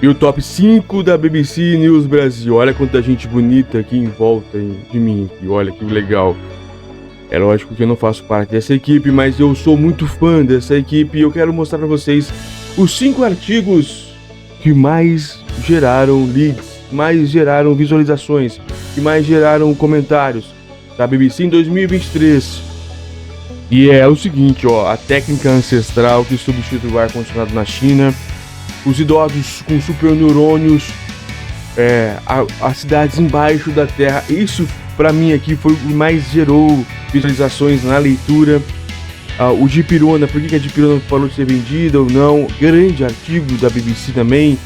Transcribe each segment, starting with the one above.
E o top 5 da BBC News Brasil. Olha quanta gente bonita aqui em volta de mim. Aqui. Olha que legal. É lógico que eu não faço parte dessa equipe, mas eu sou muito fã dessa equipe e eu quero mostrar para vocês os 5 artigos que mais geraram leads, mais geraram visualizações, que mais geraram comentários da BBC em 2023. E é o seguinte, ó, a técnica ancestral que substitui o ar-condicionado na China, os idosos com superneurônios, as cidades embaixo da terra. Isso pra mim aqui foi o que mais gerou visualizações na leitura. O dipirona, por que a dipirona parou de ser vendida ou não, grande artigo da BBC também.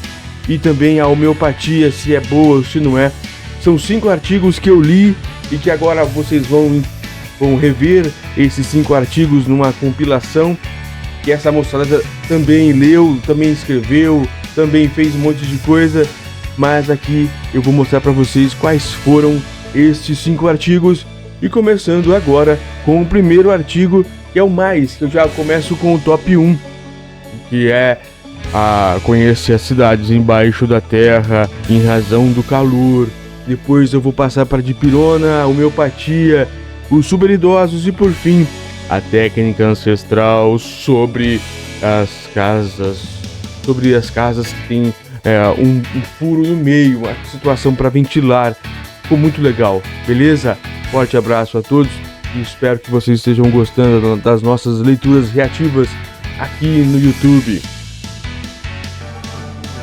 E também a homeopatia, se é boa ou se não é. São 5 artigos que eu li e que agora vocês vão rever esses 5 artigos numa compilação que essa moçada também leu, também escreveu, também fez um monte de coisa, mas aqui eu vou mostrar para vocês quais foram estes 5 artigos, e começando agora com o primeiro artigo, que é o mais, que eu já começo com o top 1, que é conhecer as cidades embaixo da terra em razão do calor. Depois eu vou passar para dipirona, a homeopatia, os super idosos e por fim a técnica ancestral sobre as casas que tem um furo no meio, uma situação para ventilar. Ficou muito legal, beleza? Forte abraço a todos e espero que vocês estejam gostando das nossas leituras reativas aqui no YouTube.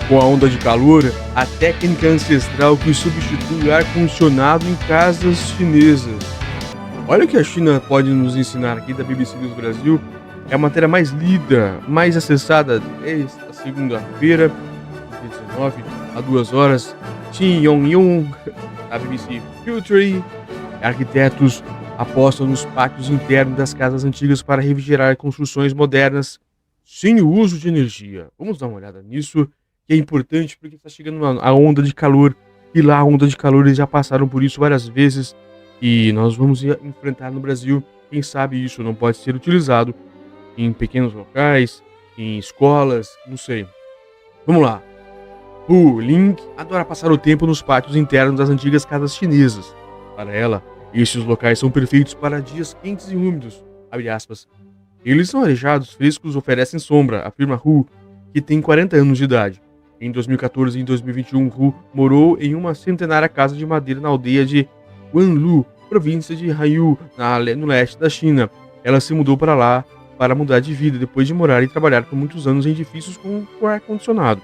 Com a onda de calor, a técnica ancestral que substitui o ar-condicionado em casas chinesas. Olha o que a China pode nos ensinar aqui da BBC News Brasil. É a matéria mais lida, mais acessada esta segunda-feira, dia 19, a 2 horas. Shin Yong-yong, da BBC Future. Arquitetos apostam nos pátios internos das casas antigas para refrigerar construções modernas sem o uso de energia. Vamos dar uma olhada nisso, que é importante porque está chegando a onda de calor. E lá a onda de calor eles já passaram por isso várias vezes. E nós vamos enfrentar no Brasil. Quem sabe isso não pode ser utilizado em pequenos locais, em escolas, não sei. Vamos lá. Hu Ling adora passar o tempo nos pátios internos das antigas casas chinesas. Para ela, estes locais são perfeitos para dias quentes e úmidos. Abre aspas. Eles são arejados, frescos, oferecem sombra, afirma Hu, que tem 40 anos de idade. Em 2014 e em 2021, Hu morou em uma centenária casa de madeira na aldeia de Wanlu, província de Haiyu, no leste da China. Ela se mudou para lá para mudar de vida, depois de morar e trabalhar por muitos anos em edifícios com ar-condicionado.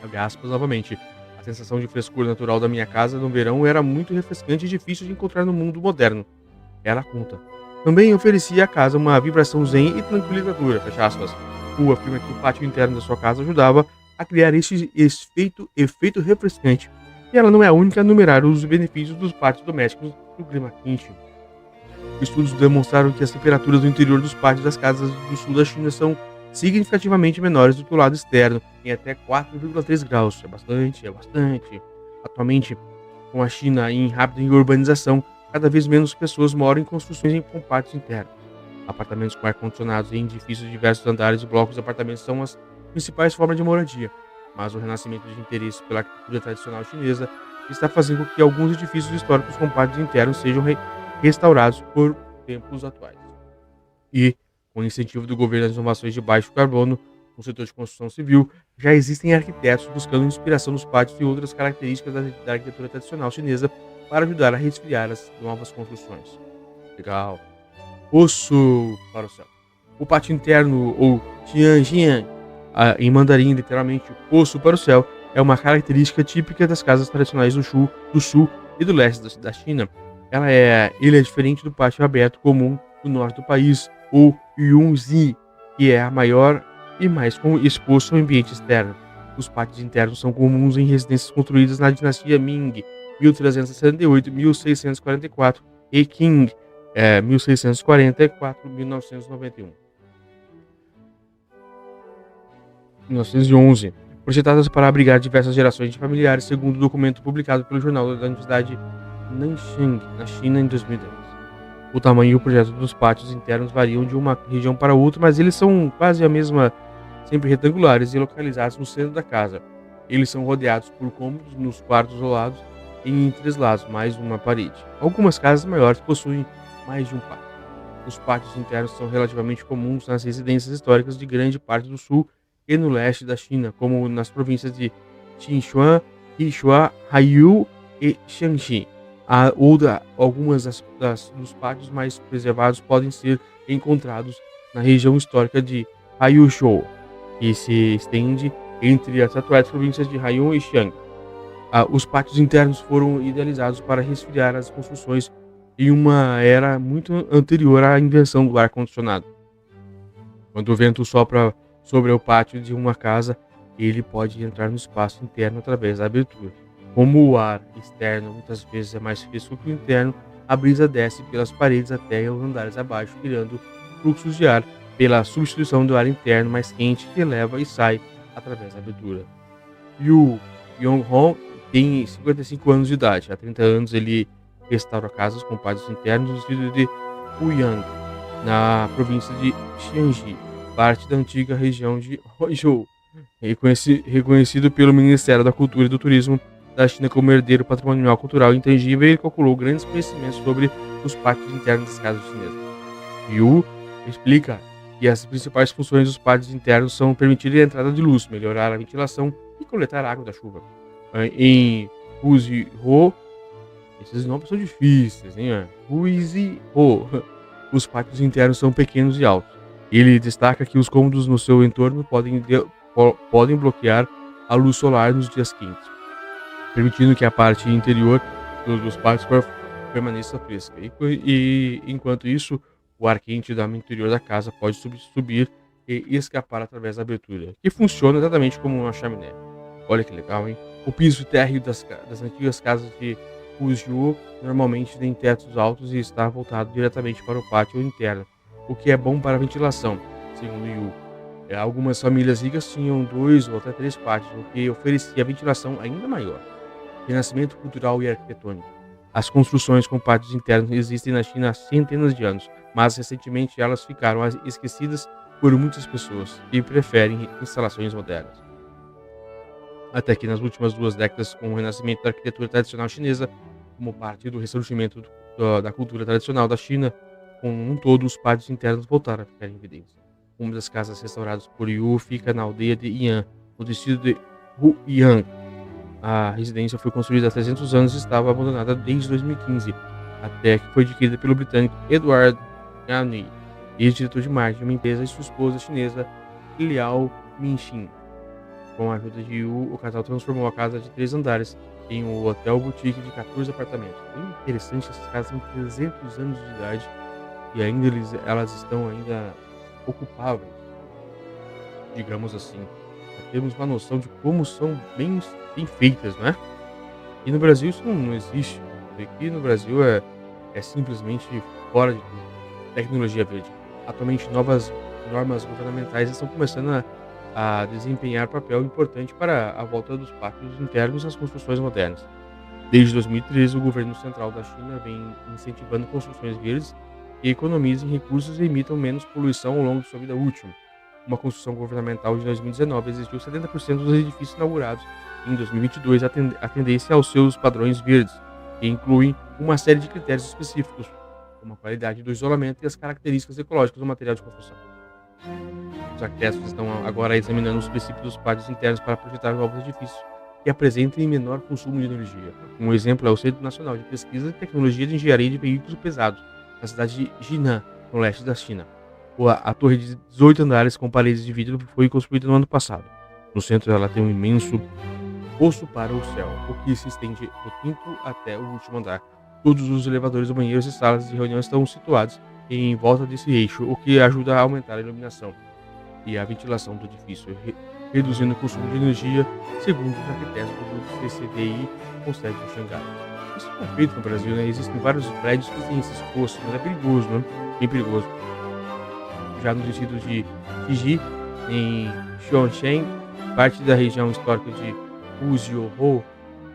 Abre aspas novamente. A sensação de frescor natural da minha casa no verão era muito refrescante e difícil de encontrar no mundo moderno. Ela conta. Também oferecia à casa uma vibração zen e tranquilizadora, fecha aspas. Hu afirma que o pátio interno da sua casa ajudava a criar este efeito refrescante. E ela não é a única a enumerar os benefícios dos pátios domésticos no clima quente. Estudos demonstraram que as temperaturas do interior dos pátios das casas do sul da China são significativamente menores do que o lado externo, em até 4,3 graus. É bastante. Atualmente, com a China em rápida urbanização, cada vez menos pessoas moram em construções com pátios internos. Apartamentos com ar-condicionados em edifícios de diversos andares e blocos de apartamentos são as principais formas de moradia. Mas o renascimento de interesse pela arquitetura tradicional chinesa está fazendo com que alguns edifícios históricos com pátios internos sejam restaurados por tempos atuais. E, com o incentivo do governo às inovações de baixo carbono no setor de construção civil, já existem arquitetos buscando inspiração nos pátios e outras características da arquitetura tradicional chinesa para ajudar a resfriar as novas construções. Legal. Poço para o céu. O pátio interno, ou Tianjian, em mandarim, literalmente, poço para o céu, é uma característica típica das casas tradicionais do sul e do leste da China. Ele é diferente do pátio aberto comum do norte do país, ou Yunzi, que é a maior e mais exposto ao ambiente externo. Os pátios internos são comuns em residências construídas na dinastia Ming, 1368-1644, e Qing, 1644-1991. 1911, projetadas para abrigar diversas gerações de familiares, segundo o documento publicado pelo jornal da Universidade Nanxing, na China, em 2010. O tamanho e o projeto dos pátios internos variam de uma região para outra, mas eles são quase a mesma, sempre retangulares e localizados no centro da casa. Eles são rodeados por cômodos nos quartos ao lado e em 3 lados, mais uma parede. Algumas casas maiores possuem mais de um pátio. Os pátios internos são relativamente comuns nas residências históricas de grande parte do sul e no leste da China, como nas províncias de Sichuan, Sichuan, Haiyu e Shanxi. Algumas dos pátios mais preservados podem ser encontrados na região histórica de Haiyuzhou, que se estende entre as atuais províncias de Haiyu e Xiang. Os pátios internos foram idealizados para resfriar as construções em uma era muito anterior à invenção do ar-condicionado. Quando o vento sopra sobre o pátio de uma casa, ele pode entrar no espaço interno através da abertura. Como o ar externo muitas vezes é mais fresco que o interno, a brisa desce pelas paredes até os andares abaixo, criando fluxos de ar pela substituição do ar interno mais quente que eleva e sai através da abertura. Yu Yonghong tem 55 anos de idade. Há 30 anos ele restaura casas com pátios internos no distrito de Huyang, na província de Xiangji, parte da antiga região de Huizhou. Reconhecido pelo Ministério da Cultura e do Turismo da China como herdeiro patrimonial cultural intangível, ele calculou grandes conhecimentos sobre os pátios internos das casas chinesas. Yu explica que as principais funções dos pátios internos são permitir a entrada de luz, melhorar a ventilação e coletar a água da chuva. Em Huizhou, esses nomes são difíceis, hein? Huizhou. Os pátios internos são pequenos e altos. Ele destaca que os cômodos no seu entorno podem bloquear a luz solar nos dias quentes, permitindo que a parte interior dos pátios permaneça fresca. E enquanto isso, o ar quente do interior da casa pode subir e escapar através da abertura, que funciona exatamente como uma chaminé. Olha que legal, hein? O piso térreo das antigas casas de Huizhou normalmente tem tetos altos e está voltado diretamente para o pátio interno, o que é bom para a ventilação, segundo Yu. Algumas famílias ricas tinham 2 ou até 3 pátios, o que oferecia ventilação ainda maior. Renascimento cultural e arquitetônico. As construções com pátios internos existem na China há centenas de anos, mas recentemente elas ficaram esquecidas por muitas pessoas que preferem instalações modernas. Até que nas últimas 2 décadas, com o renascimento da arquitetura tradicional chinesa, como parte do ressurgimento da cultura tradicional da China, como um todo, os pátios internos voltaram a ficar em evidência. Uma das casas restauradas por Yu fica na aldeia de Yan, no distrito de Huyang. A residência foi construída há 300 anos e estava abandonada desde 2015, até que foi adquirida pelo britânico Edward Gurney, ex-diretor de marketing de uma empresa, e sua esposa chinesa Liao Mingxin. Com a ajuda de Yu, o casal transformou a casa de 3 andares em um hotel boutique de 14 apartamentos. Bem interessante, essas casas têm 300 anos de idade e ainda elas estão ainda ocupáveis, digamos assim. Para termos uma noção de como são bem feitas, né? E no Brasil isso não existe. Aqui no Brasil é simplesmente fora de tudo. Tecnologia verde. Atualmente, novas normas governamentais estão começando a desempenhar papel importante para a volta dos pátios internos às construções modernas. Desde 2013, o governo central da China vem incentivando construções verdes que economizem recursos e emitam menos poluição ao longo de sua vida útil. Uma construção governamental de 2019 exigiu 70% dos edifícios inaugurados em 2022 atendessem aos seus padrões verdes, que incluem uma série de critérios específicos, como a qualidade do isolamento e as características ecológicas do material de construção. Os arquitetos estão agora examinando os princípios dos pátios internos para projetar novos edifícios que apresentem menor consumo de energia. Um exemplo é o Centro Nacional de Pesquisa e Tecnologia de Engenharia de Veículos Pesados, na cidade de Jinan, no leste da China. A torre de 18 andares com paredes de vidro foi construída no ano passado. No centro ela tem um imenso poço para o céu, o que se estende do quinto até o último andar. Todos os elevadores, banheiros e salas de reunião estão situados em volta desse eixo, o que ajuda a aumentar a iluminação e a ventilação do edifício, reduzindo o consumo de energia, segundo os arquitetos do CCDI com sede em Xangai. Isso não é feito no Brasil, né? Existem vários prédios que têm esses poços, mas é perigoso, né? Bem perigoso. Já no distrito de Jiji, em Xuancheng, parte da região histórica de Huizhou,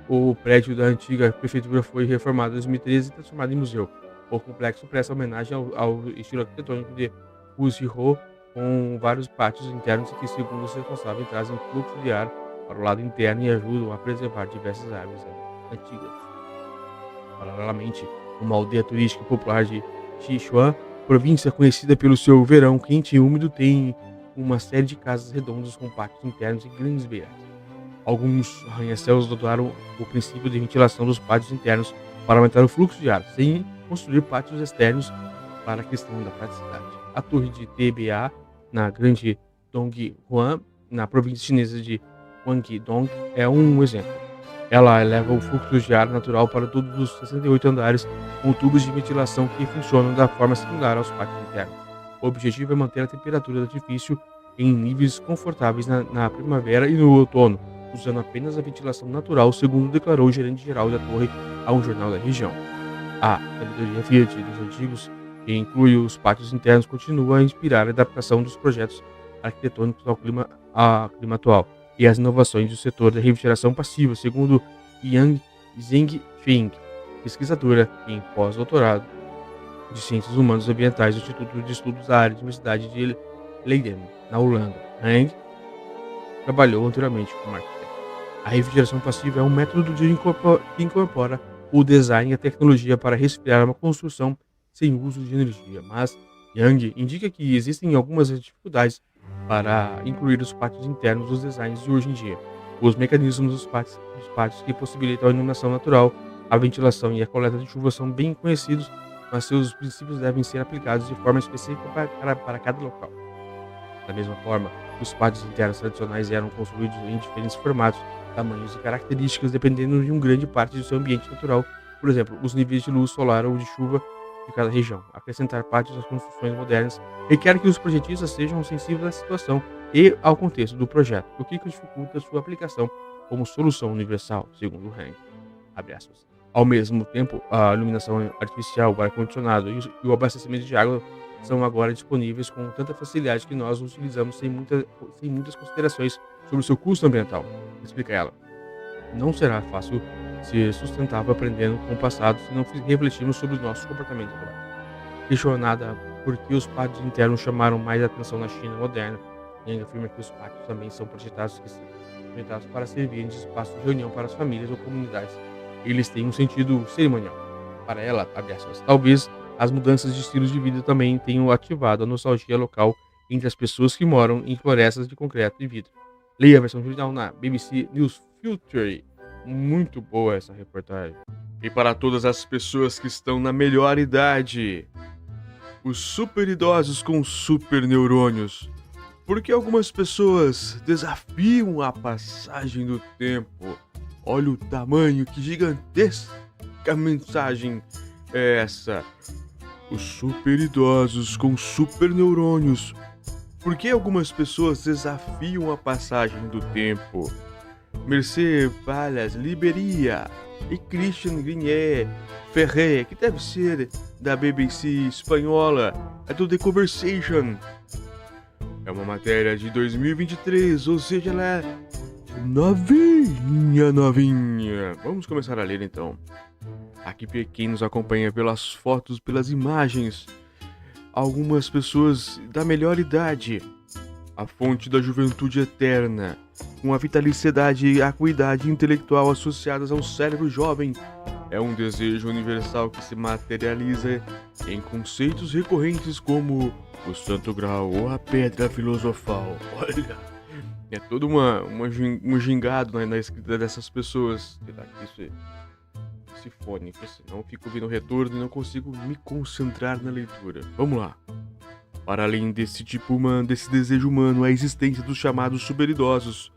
o prédio da antiga prefeitura foi reformado em 2013 e transformado em museu. O complexo presta homenagem ao estilo arquitetônico de Huizhou, com vários pátios internos que, segundo os responsáveis, trazem fluxo de ar para o lado interno e ajudam a preservar diversas árvores antigas. Paralelamente, uma aldeia turística popular de Sichuan, província conhecida pelo seu verão quente e úmido, tem uma série de casas redondas com pátios internos e grandes beirais. Alguns arranha-céus adotaram o princípio de ventilação dos pátios internos para aumentar o fluxo de ar, sem construir pátios externos para a questão da praticidade. A torre de TBA, na Grande Donghuan, na província chinesa de Guangdong, é um exemplo. Ela eleva o fluxo de ar natural para todos os 68 andares, com tubos de ventilação que funcionam da forma similar aos pátios internos. O objetivo é manter a temperatura do edifício em níveis confortáveis na primavera e no outono, usando apenas a ventilação natural, segundo declarou o gerente-geral da torre a um jornal da região. A sabedoria Fiat dos antigos, que inclui os pátios internos, continua a inspirar a adaptação dos projetos arquitetônicos ao clima atual e as inovações do setor da refrigeração passiva, segundo Yang Zhengfeng, pesquisadora em pós-doutorado de Ciências Humanas e Ambientais do Instituto de Estudos da Área da Universidade de Leiden, na Holanda. Hang trabalhou anteriormente como arquiteto. A refrigeração passiva é um método que incorpora o design e a tecnologia para resfriar uma construção sem uso de energia, mas Yang indica que existem algumas dificuldades para incluir os pátios internos nos designs de hoje em dia. Os mecanismos dos pátios que possibilitam a iluminação natural, a ventilação e a coleta de chuva são bem conhecidos, mas seus princípios devem ser aplicados de forma específica para cada local. Da mesma forma, os pátios internos tradicionais eram construídos em diferentes formatos, tamanhos e características dependendo de uma grande parte do seu ambiente natural, por exemplo, os níveis de luz solar ou de chuva de cada região. Acrescentar pátios às construções modernas requer que os projetistas sejam sensíveis à situação e ao contexto do projeto, o que dificulta sua aplicação como solução universal, segundo Hang. Ao mesmo tempo, a iluminação artificial, o ar-condicionado e o abastecimento de água são agora disponíveis com tanta facilidade que nós os utilizamos sem muitas considerações sobre o seu custo ambiental, explica ela. Não será fácil ser sustentável aprendendo com o passado se não refletirmos sobre o nosso comportamento atual. Questionada por que os pátios internos chamaram mais atenção na China moderna, Yang afirma que os pátios também são projetados para servirem de espaço de reunião para as famílias ou comunidades. Eles têm um sentido cerimonial. Para ela, talvez as mudanças de estilos de vida também tenham ativado a nostalgia local entre as pessoas que moram em florestas de concreto e vidro. Leia a versão original na BBC News Future. Muito boa essa reportagem. E para todas as pessoas que estão na melhor idade, os super idosos com super neurônios. Porque algumas pessoas desafiam a passagem do tempo. Olha o tamanho, que gigantesca mensagem é essa. Os super idosos com super neurônios. Por que algumas pessoas desafiam a passagem do tempo? Mercê Pallas Liberia e Christian Grenier Ferrer, que deve ser da BBC espanhola, é do The Conversation. É uma matéria de 2023, ou seja, ela é novinha. Vamos começar a ler então. Aqui quem nos acompanha pelas fotos, pelas imagens, algumas pessoas da melhor idade, a fonte da juventude eterna, com a vitaliciedade e acuidade intelectual associadas ao cérebro jovem, é um desejo universal que se materializa em conceitos recorrentes como o Santo Grau ou a Pedra Filosofal. Olha, é todo um gingado na escrita dessas pessoas. Será que isso é esse fone? Senão eu fico ouvindo o retorno e não consigo me concentrar na leitura. Vamos lá. Para além desse desse desejo humano, a existência dos chamados superidosos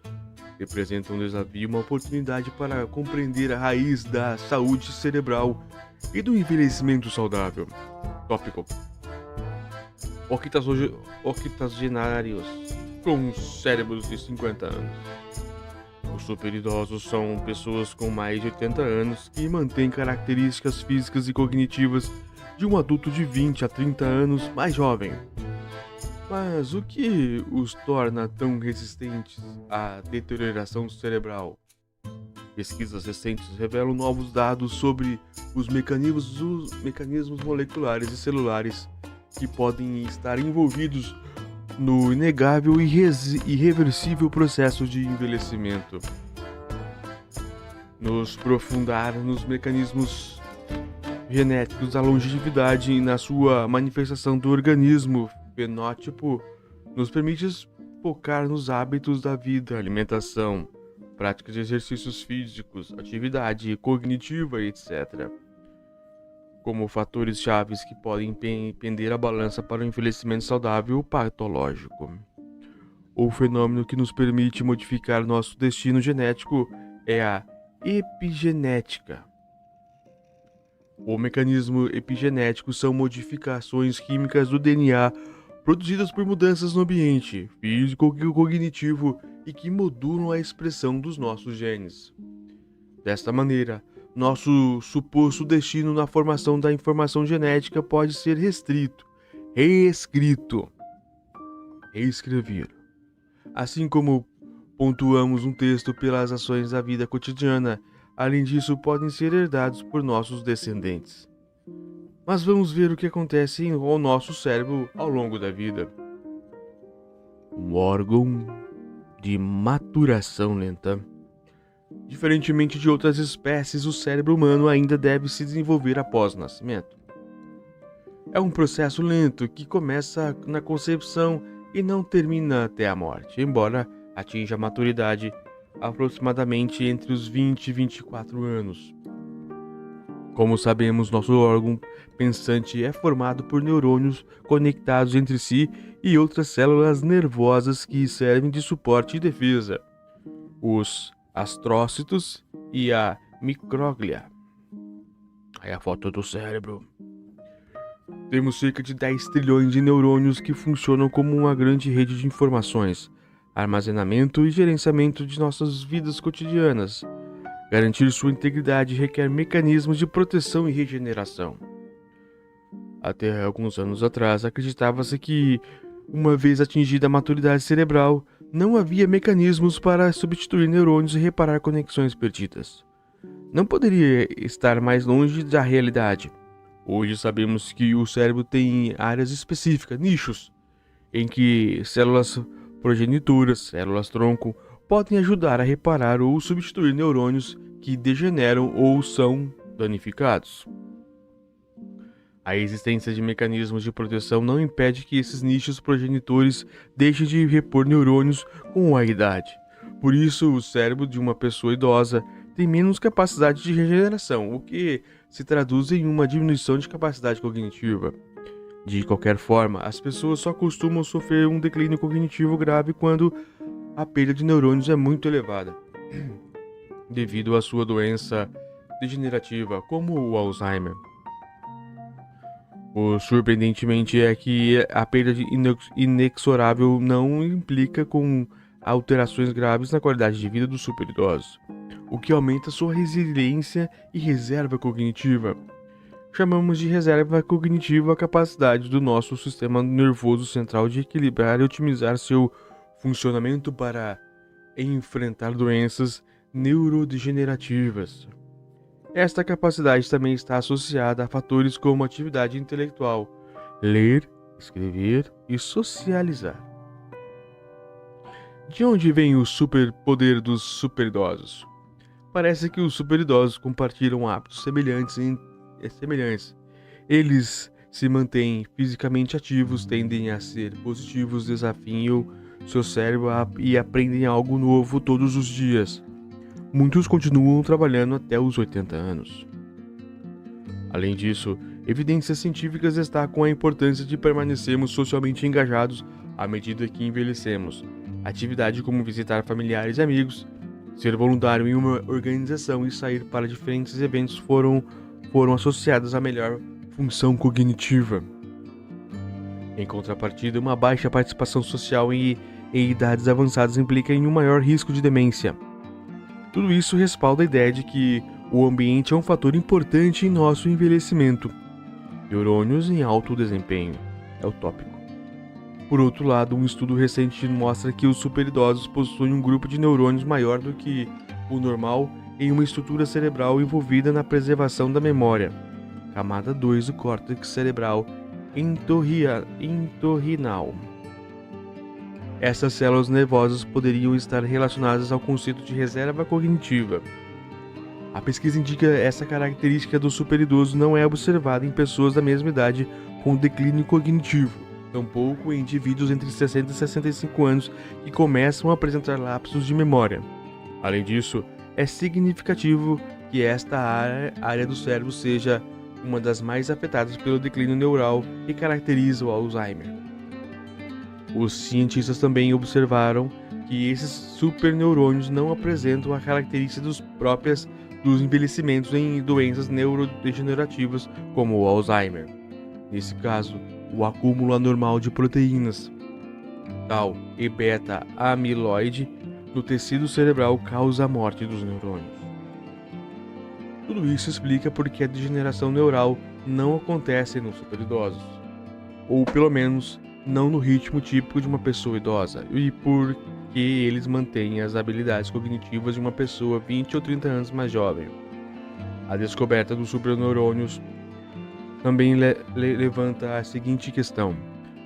representa um desafio e uma oportunidade para compreender a raiz da saúde cerebral e do envelhecimento saudável. Tópico: octogenários com cérebros de 50 anos. Os superidosos são pessoas com mais de 80 anos que mantêm características físicas e cognitivas de um adulto de 20 a 30 anos mais jovem. Mas o que os torna tão resistentes à deterioração cerebral? Pesquisas recentes revelam novos dados sobre os mecanismos moleculares e celulares que podem estar envolvidos no inegável e irreversível processo de envelhecimento. Nos aprofundar nos mecanismos genéticos da longevidade e na sua manifestação do organismo fenótipo nos permite focar nos hábitos da vida, alimentação, prática de exercícios físicos, atividade cognitiva, etc., como fatores chaves que podem pender a balança para o envelhecimento saudável ou patológico. O fenômeno que nos permite modificar nosso destino genético é a epigenética. O mecanismo epigenético são modificações químicas do DNA produzidas por mudanças no ambiente físico e cognitivo e que modulam a expressão dos nossos genes. Desta maneira, nosso suposto destino na formação da informação genética pode ser reescrito, reescrever. Assim como pontuamos um texto pelas ações da vida cotidiana, além disso podem ser herdados por nossos descendentes. Mas vamos ver o que acontece ao nosso cérebro ao longo da vida. Um órgão de maturação lenta. Diferentemente de outras espécies, o cérebro humano ainda deve se desenvolver após o nascimento. É um processo lento que começa na concepção e não termina até a morte, embora atinja a maturidade aproximadamente entre os 20 e 24 anos. Como sabemos, nosso órgão pensante é formado por neurônios conectados entre si e outras células nervosas que servem de suporte e defesa. Os astrócitos e a micróglia. Aí a foto do cérebro. Temos cerca de 10 trilhões de neurônios que funcionam como uma grande rede de informações, armazenamento e gerenciamento de nossas vidas cotidianas. Garantir sua integridade requer mecanismos de proteção e regeneração. Até alguns anos atrás, acreditava-se que, uma vez atingida a maturidade cerebral, não havia mecanismos para substituir neurônios e reparar conexões perdidas. Não poderia estar mais longe da realidade. Hoje sabemos que o cérebro tem áreas específicas, nichos, em que células progenitoras, células-tronco, podem ajudar a reparar ou substituir neurônios que degeneram ou são danificados. A existência de mecanismos de proteção não impede que esses nichos progenitores deixem de repor neurônios com a idade. Por isso, o cérebro de uma pessoa idosa tem menos capacidade de regeneração, o que se traduz em uma diminuição de capacidade cognitiva. De qualquer forma, as pessoas só costumam sofrer um declínio cognitivo grave quando a perda de neurônios é muito elevada, devido à sua doença degenerativa, como o Alzheimer. O surpreendentemente é que a perda inexorável não implica com alterações graves na qualidade de vida dos superidosos, o que aumenta sua resiliência e reserva cognitiva. Chamamos de reserva cognitiva a capacidade do nosso sistema nervoso central de equilibrar e otimizar seu funcionamento para enfrentar doenças neurodegenerativas. Esta capacidade também está associada a fatores como atividade intelectual, ler, escrever e socializar. De onde vem o superpoder dos superidosos? Parece que os superidosos compartilham hábitos semelhantes. Eles se mantêm fisicamente ativos, tendem a ser positivos, desafiam seu cérebro e aprendem algo novo todos os dias. Muitos continuam trabalhando até os 80 anos. Além disso, evidências científicas destacam a importância de permanecermos socialmente engajados à medida que envelhecemos. Atividade como visitar familiares e amigos, ser voluntário em uma organização e sair para diferentes eventos foram associadas à melhor função cognitiva. Em contrapartida, uma baixa participação social em idades avançadas implica em um maior risco de demência. Tudo isso respalda a ideia de que o ambiente é um fator importante em nosso envelhecimento. Neurônios em alto desempenho é o tópico. Por outro lado, um estudo recente mostra que os superidosos possuem um grupo de neurônios maior do que o normal em uma estrutura cerebral envolvida na preservação da memória, camada 2 do córtex cerebral entorrinal. Essas células nervosas poderiam estar relacionadas ao conceito de reserva cognitiva. A pesquisa indica essa característica do superidoso não é observada em pessoas da mesma idade com declínio cognitivo, tampouco em indivíduos entre 60 e 65 anos que começam a apresentar lapsos de memória. Além disso, é significativo que esta área do cérebro seja uma das mais afetadas pelo declínio neural que caracteriza o Alzheimer. Os cientistas também observaram que esses superneurônios não apresentam a características próprias dos envelhecimentos em doenças neurodegenerativas como o Alzheimer. Nesse caso, o acúmulo anormal de proteínas tau e beta-amiloide no tecido cerebral causa a morte dos neurônios. Tudo isso explica por que a degeneração neural não acontece nos superidosos, ou pelo menos não no ritmo típico de uma pessoa idosa, e por que eles mantêm as habilidades cognitivas de uma pessoa 20 ou 30 anos mais jovem. A descoberta dos superneurônios também levanta a seguinte questão: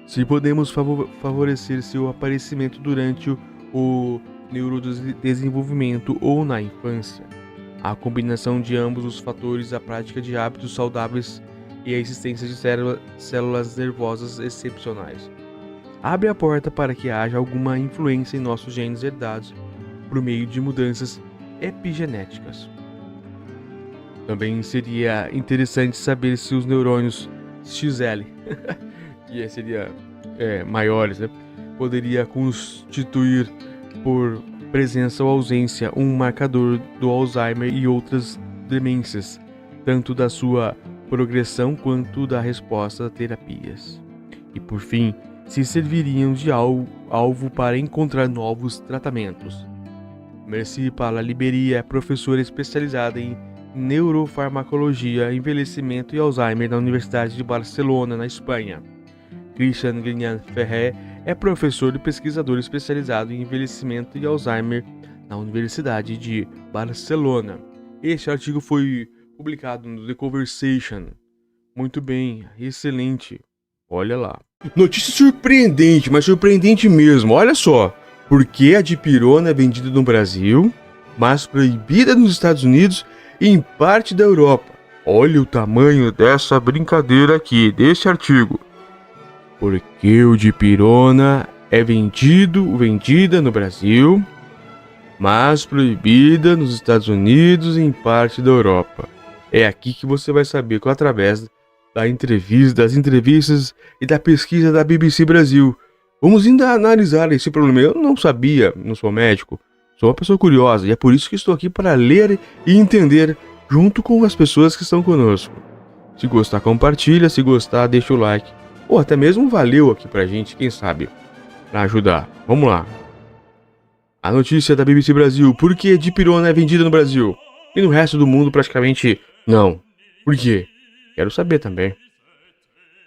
se podemos favorecer seu aparecimento durante o neurodesenvolvimento ou na infância. A combinação de ambos os fatores, a prática de hábitos saudáveis e a existência de células nervosas excepcionais abre a porta para que haja alguma influência em nossos genes herdados por meio de mudanças epigenéticas. Também seria interessante saber se os neurônios XL, que seria maiores, poderia constituir por presença ou ausência um marcador do Alzheimer e outras demências, tanto da sua progressão quanto da resposta a terapias. E por fim, se serviriam de alvo para encontrar novos tratamentos. Merci Pala-Liberi é professora especializada em neurofarmacologia, envelhecimento e Alzheimer na Universidade de Barcelona, na Espanha. Christian Grignan Ferrer é professor e pesquisador especializado em envelhecimento e Alzheimer na Universidade de Barcelona. Este artigo foi publicado no The Conversation. Muito bem, excelente. Olha lá. Notícia surpreendente, mas surpreendente mesmo. Olha só. Por que a dipirona é vendida no Brasil, mas proibida nos Estados Unidos e em parte da Europa? Olha o tamanho dessa brincadeira aqui, desse artigo. Por que o dipirona é vendida no Brasil, mas proibida nos Estados Unidos e em parte da Europa? É aqui que você vai saber, através das entrevistas e da pesquisa da BBC Brasil. Vamos ainda analisar esse problema. Eu não sabia, não sou médico, sou uma pessoa curiosa e é por isso que estou aqui para ler e entender junto com as pessoas que estão conosco. Se gostar, compartilha, se gostar, deixa o like, ou até mesmo valeu aqui pra gente, quem sabe, para ajudar. Vamos lá. A notícia da BBC Brasil: por que dipirona é vendida no Brasil e no resto do mundo praticamente não? Por quê? Quero saber também.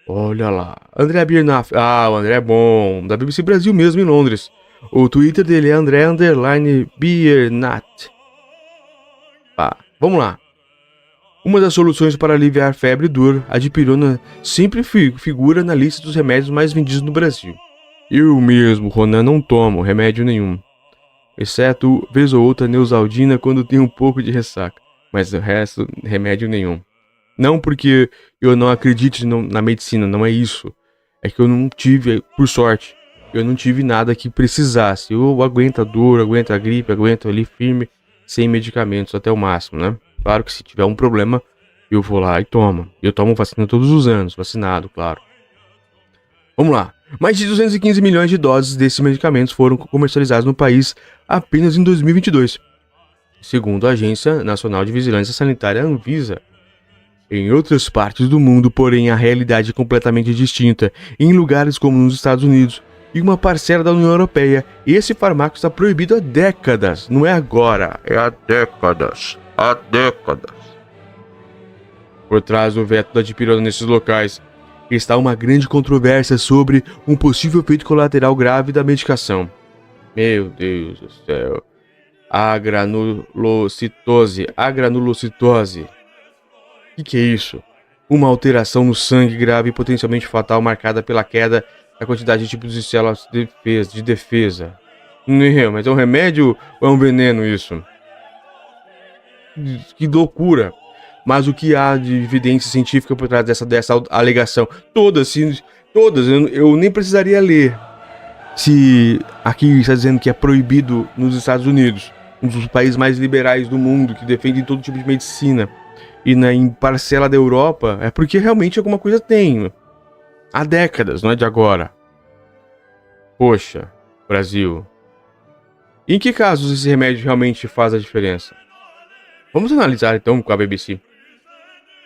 Olha lá. André Biernaf. Ah, o André é bom. Da BBC Brasil mesmo, em Londres. O Twitter dele é André_Biernat. Vamos lá. Uma das soluções para aliviar febre e dor, a dipirona sempre figura na lista dos remédios mais vendidos no Brasil. Eu mesmo, Ronan, não tomo remédio nenhum. Exceto, vez ou outra, Neosaldina quando tenho um pouco de ressaca. Mas o resto, remédio nenhum. Não porque eu não acredite na medicina, não é isso. É que eu não tive, por sorte, eu não tive nada que precisasse. Eu aguento a dor, aguento a gripe, aguento ali firme, sem medicamentos até o máximo, né? Claro que se tiver um problema, eu vou lá e tomo. Eu tomo vacina todos os anos, vacinado, claro. Vamos lá. Mais de 215 milhões de doses desses medicamentos foram comercializados no país apenas em 2022, segundo a Agência Nacional de Vigilância Sanitária, Anvisa. Em outras partes do mundo, porém, a realidade é completamente distinta. Em lugares como nos Estados Unidos e uma parcela da União Europeia, esse fármaco está proibido há décadas. Não é agora, é há décadas. Há décadas. Por trás do veto da dipirona nesses locais está uma grande controvérsia sobre um possível efeito colateral grave da medicação. Meu Deus do céu. A granulocitose. O que é isso? Uma alteração no sangue grave e potencialmente fatal marcada pela queda a quantidade de tipos de células de defesa. Não, mas é um remédio ou é um veneno isso? Que loucura! Mas o que há de evidência científica por trás dessa alegação? Todas, eu nem precisaria ler. Se aqui está dizendo que é proibido nos Estados Unidos, um dos países mais liberais do mundo, que defende todo tipo de medicina, e em parcela da Europa, é porque realmente alguma coisa tem. Há décadas, não é de agora. Poxa, Brasil. Em que casos esse remédio realmente faz a diferença? Vamos analisar então com a BBC.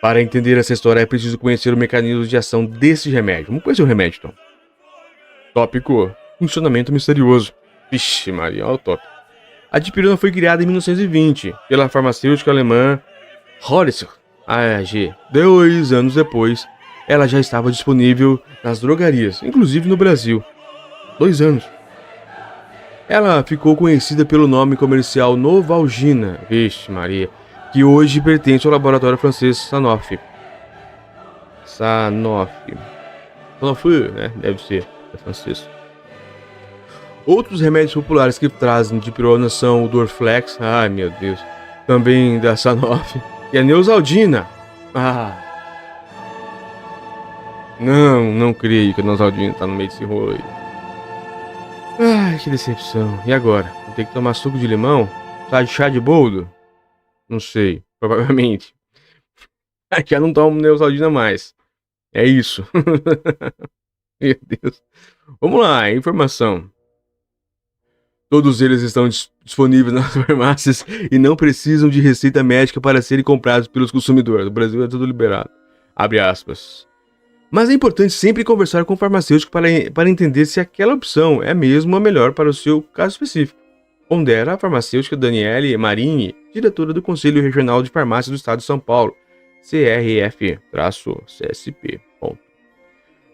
Para entender essa história é preciso conhecer o mecanismo de ação desse remédio. Vamos conhecer o remédio então. Tópico. Funcionamento misterioso. Vixe Maria, olha o tópico. A dipirona foi criada em 1920 pela farmacêutica alemã Horace AG. 2 anos depois, ela já estava disponível nas drogarias, inclusive no Brasil. 2 anos. Ela ficou conhecida pelo nome comercial Novalgina, vixe Maria, que hoje pertence ao laboratório francês Sanofi. Sanofi, né? Deve ser, é francês. Outros remédios populares que trazem dipirona são o Dorflex, ai meu Deus, também da Sanofi, e a Neosaldina. Não creio que a Neosaldina tá no meio desse rolo aí. Ai, que decepção. E agora? Vou ter que tomar suco de limão? Chá de boldo? Não sei, provavelmente. Já não tomo Neosaldina mais. É isso. Meu Deus. Vamos lá, informação. Todos eles estão disponíveis nas farmácias e não precisam de receita médica para serem comprados pelos consumidores. No Brasil é tudo liberado. Abre aspas. Mas é importante sempre conversar com o farmacêutico para entender se aquela opção é mesmo a melhor para o seu caso específico. Pondera a farmacêutica Daniele Marini, diretora do Conselho Regional de Farmácia do Estado de São Paulo, CRF-CSP.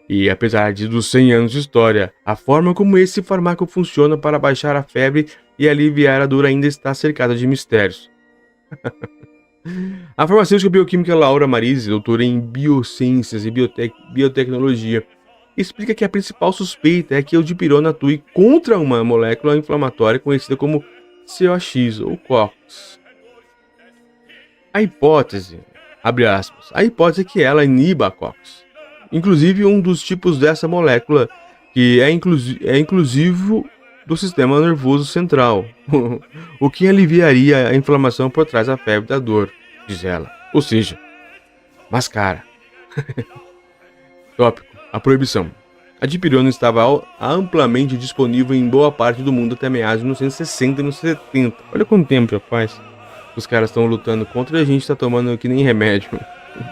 E apesar dos 100 anos de história, a forma como esse fármaco funciona para baixar a febre e aliviar a dor ainda está cercada de mistérios. A farmacêutica bioquímica Laura Marise, doutora em biociências e biotecnologia, explica que a principal suspeita é que o dipirona atue contra uma molécula inflamatória conhecida como COX ou COX. A hipótese, abre aspas, a hipótese é que ela iniba a COX. Inclusive um dos tipos dessa molécula que é inclusivo do sistema nervoso central, o que aliviaria a inflamação por trás da febre da dor, diz ela. Ou seja, mascara. Tópico, a proibição. A dipirona estava amplamente disponível em boa parte do mundo até meados de 1960 e 1970. Olha quanto tempo já faz. Os caras estão lutando contra e a gente está tomando que nem remédio.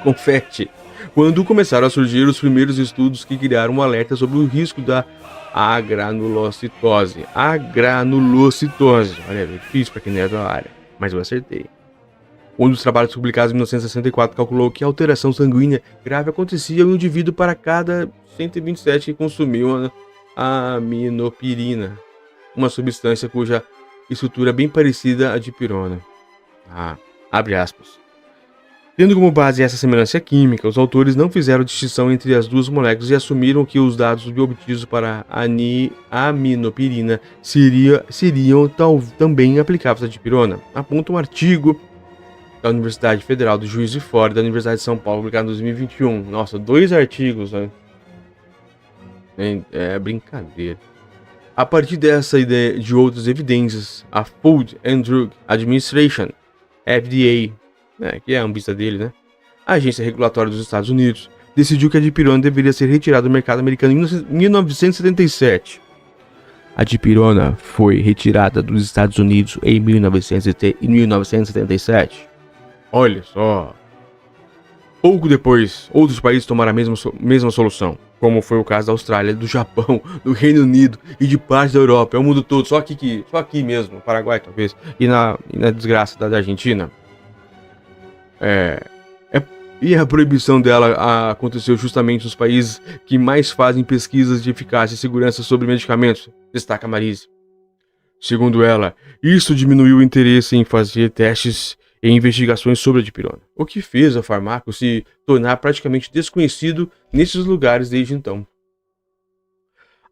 Confete. Quando começaram a surgir os primeiros estudos que criaram um alerta sobre o risco da agranulocitose. Olha, é difícil para quem não é da área, mas eu acertei. Um dos trabalhos publicados em 1964 calculou que a alteração sanguínea grave acontecia em um indivíduo para cada 127 que consumiam a aminopirina, uma substância cuja estrutura é bem parecida à dipirona. Abre aspas. Tendo como base essa semelhança química, os autores não fizeram distinção entre as duas moléculas e assumiram que os dados obtidos para a aminopirina seriam também aplicáveis à dipirona. Aponta um artigo da Universidade Federal do Juiz de Fora e da Universidade de São Paulo, publicado em 2021. Nossa, 2 artigos, né? É brincadeira. A partir dessa ideia de outras evidências, a Food and Drug Administration, FDA, que é a Anvisa dele, né? A agência regulatória dos Estados Unidos decidiu que a dipirona deveria ser retirada do mercado americano em 1977. A dipirona foi retirada dos Estados Unidos em 1977. Olha só. Pouco depois, outros países tomaram a mesma solução, como foi o caso da Austrália, do Japão, do Reino Unido e de parte da Europa. É o mundo todo, só aqui mesmo, no Paraguai talvez, e na desgraça da Argentina. E a proibição dela aconteceu justamente nos países que mais fazem pesquisas de eficácia e segurança sobre medicamentos, destaca Marise. Segundo ela, isso diminuiu o interesse em fazer testes e investigações sobre a dipirona, o que fez o fármaco se tornar praticamente desconhecido nesses lugares desde então.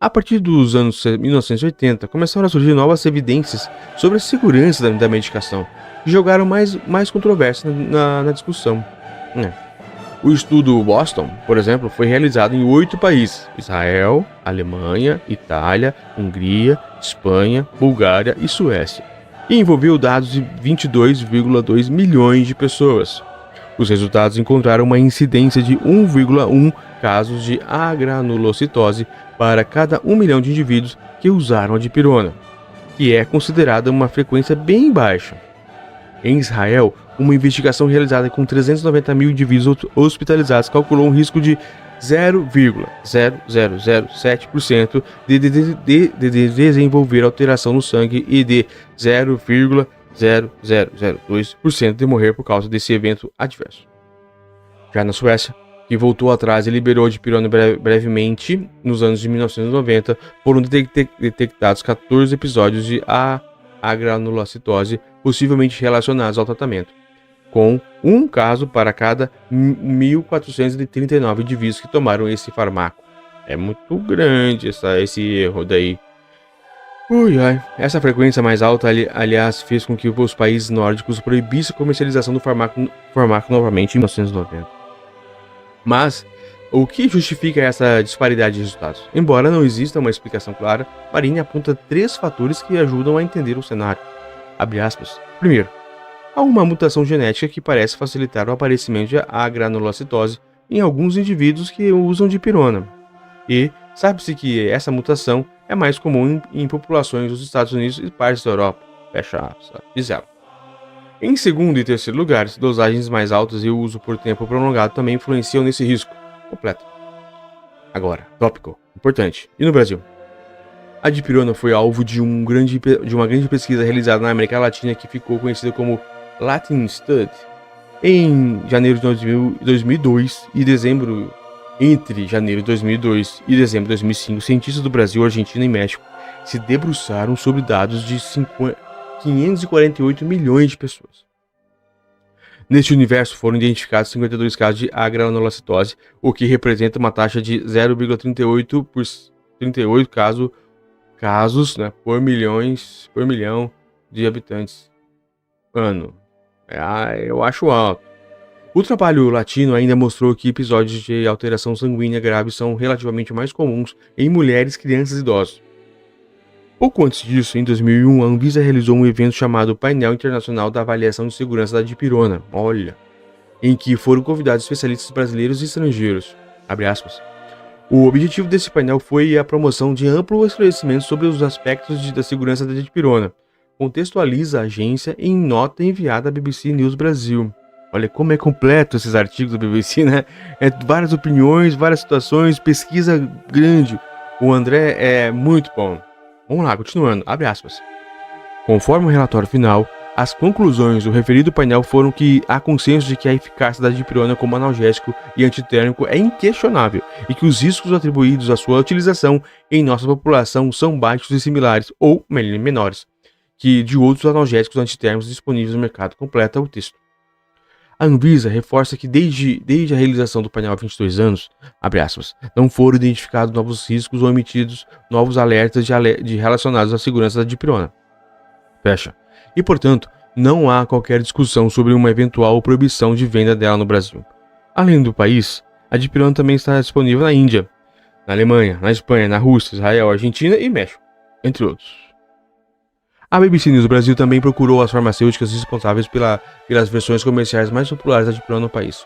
A partir dos anos 1980, começaram a surgir novas evidências sobre a segurança da medicação, que jogaram mais controvérsia na discussão. O estudo Boston, por exemplo, foi realizado em 8 países: Israel, Alemanha, Itália, Hungria, Espanha, Bulgária e Suécia, e envolveu dados de 22,2 milhões de pessoas. Os resultados encontraram uma incidência de 1,1 casos de agranulocitose para cada 1 milhão de indivíduos que usaram a dipirona, que é considerada uma frequência bem baixa. Em Israel, uma investigação realizada com 390 mil indivíduos hospitalizados calculou um risco de 0,0007% de desenvolver alteração no sangue e de 0,0002% de morrer por causa desse evento adverso. Já na Suécia, que voltou atrás e liberou a dipirona brevemente nos anos de 1990, foram detectados 14 episódios de agranulocitose possivelmente relacionados ao tratamento, com um caso para cada 1.439 indivíduos que tomaram esse fármaco. É muito grande esse erro daí. Essa frequência mais alta, aliás, fez com que os países nórdicos proibissem a comercialização do fármaco novamente em 1990. Mas o que justifica essa disparidade de resultados? Embora não exista uma explicação clara, Marini aponta 3 fatores que ajudam a entender o cenário. Abre aspas. Primeiro, há uma mutação genética que parece facilitar o aparecimento de agranulocitose em alguns indivíduos que usam dipirona. E sabe-se que essa mutação é mais comum em populações dos Estados Unidos e partes da Europa. Fecha aspas, diz ela. Em segundo e terceiro lugares, dosagens mais altas e o uso por tempo prolongado também influenciam nesse risco. Completo. Agora, tópico, importante. E no Brasil? A dipirona foi alvo de uma grande pesquisa realizada na América Latina que ficou conhecida como Latin Study. Em janeiro de 2002 e dezembro, entre janeiro de 2002 e dezembro de 2005, cientistas do Brasil, Argentina e México se debruçaram sobre dados de 548 milhões de pessoas. Neste universo foram identificados 52 casos de agranulocitose, o que representa uma taxa de 0,38 casos, né, por milhão de habitantes ano. Eu acho alto. O trabalho latino ainda mostrou que episódios de alteração sanguínea grave são relativamente mais comuns em mulheres, crianças e idosos. Pouco antes disso, em 2001, a Anvisa realizou um evento chamado Painel Internacional da Avaliação de Segurança da Dipirona, em que foram convidados especialistas brasileiros e estrangeiros. Abre aspas. O objetivo desse painel foi a promoção de amplo esclarecimento sobre os aspectos da segurança da dipirona, contextualiza a agência em nota enviada à BBC News Brasil. Olha como é completo esses artigos da BBC, né? Várias opiniões, várias situações, pesquisa grande. O André é muito bom. Vamos lá, continuando. Abre aspas. Conforme o relatório final, as conclusões do referido painel foram que há consenso de que a eficácia da dipirona como analgésico e antitérmico é inquestionável e que os riscos atribuídos à sua utilização em nossa população são baixos e similares, ou menores, que de outros analgésicos antitérmicos disponíveis no mercado. Completa o texto. A Anvisa reforça que desde a realização do painel há 22 anos, abre aspas, não foram identificados novos riscos ou emitidos novos alertas relacionados à segurança da dipirona. Fecha. E, portanto, não há qualquer discussão sobre uma eventual proibição de venda dela no Brasil. Além do país, a dipirona também está disponível na Índia, na Alemanha, na Espanha, na Rússia, Israel, Argentina e México, entre outros. A BBC News Brasil também procurou as farmacêuticas responsáveis pelas versões comerciais mais populares da dipirona no país.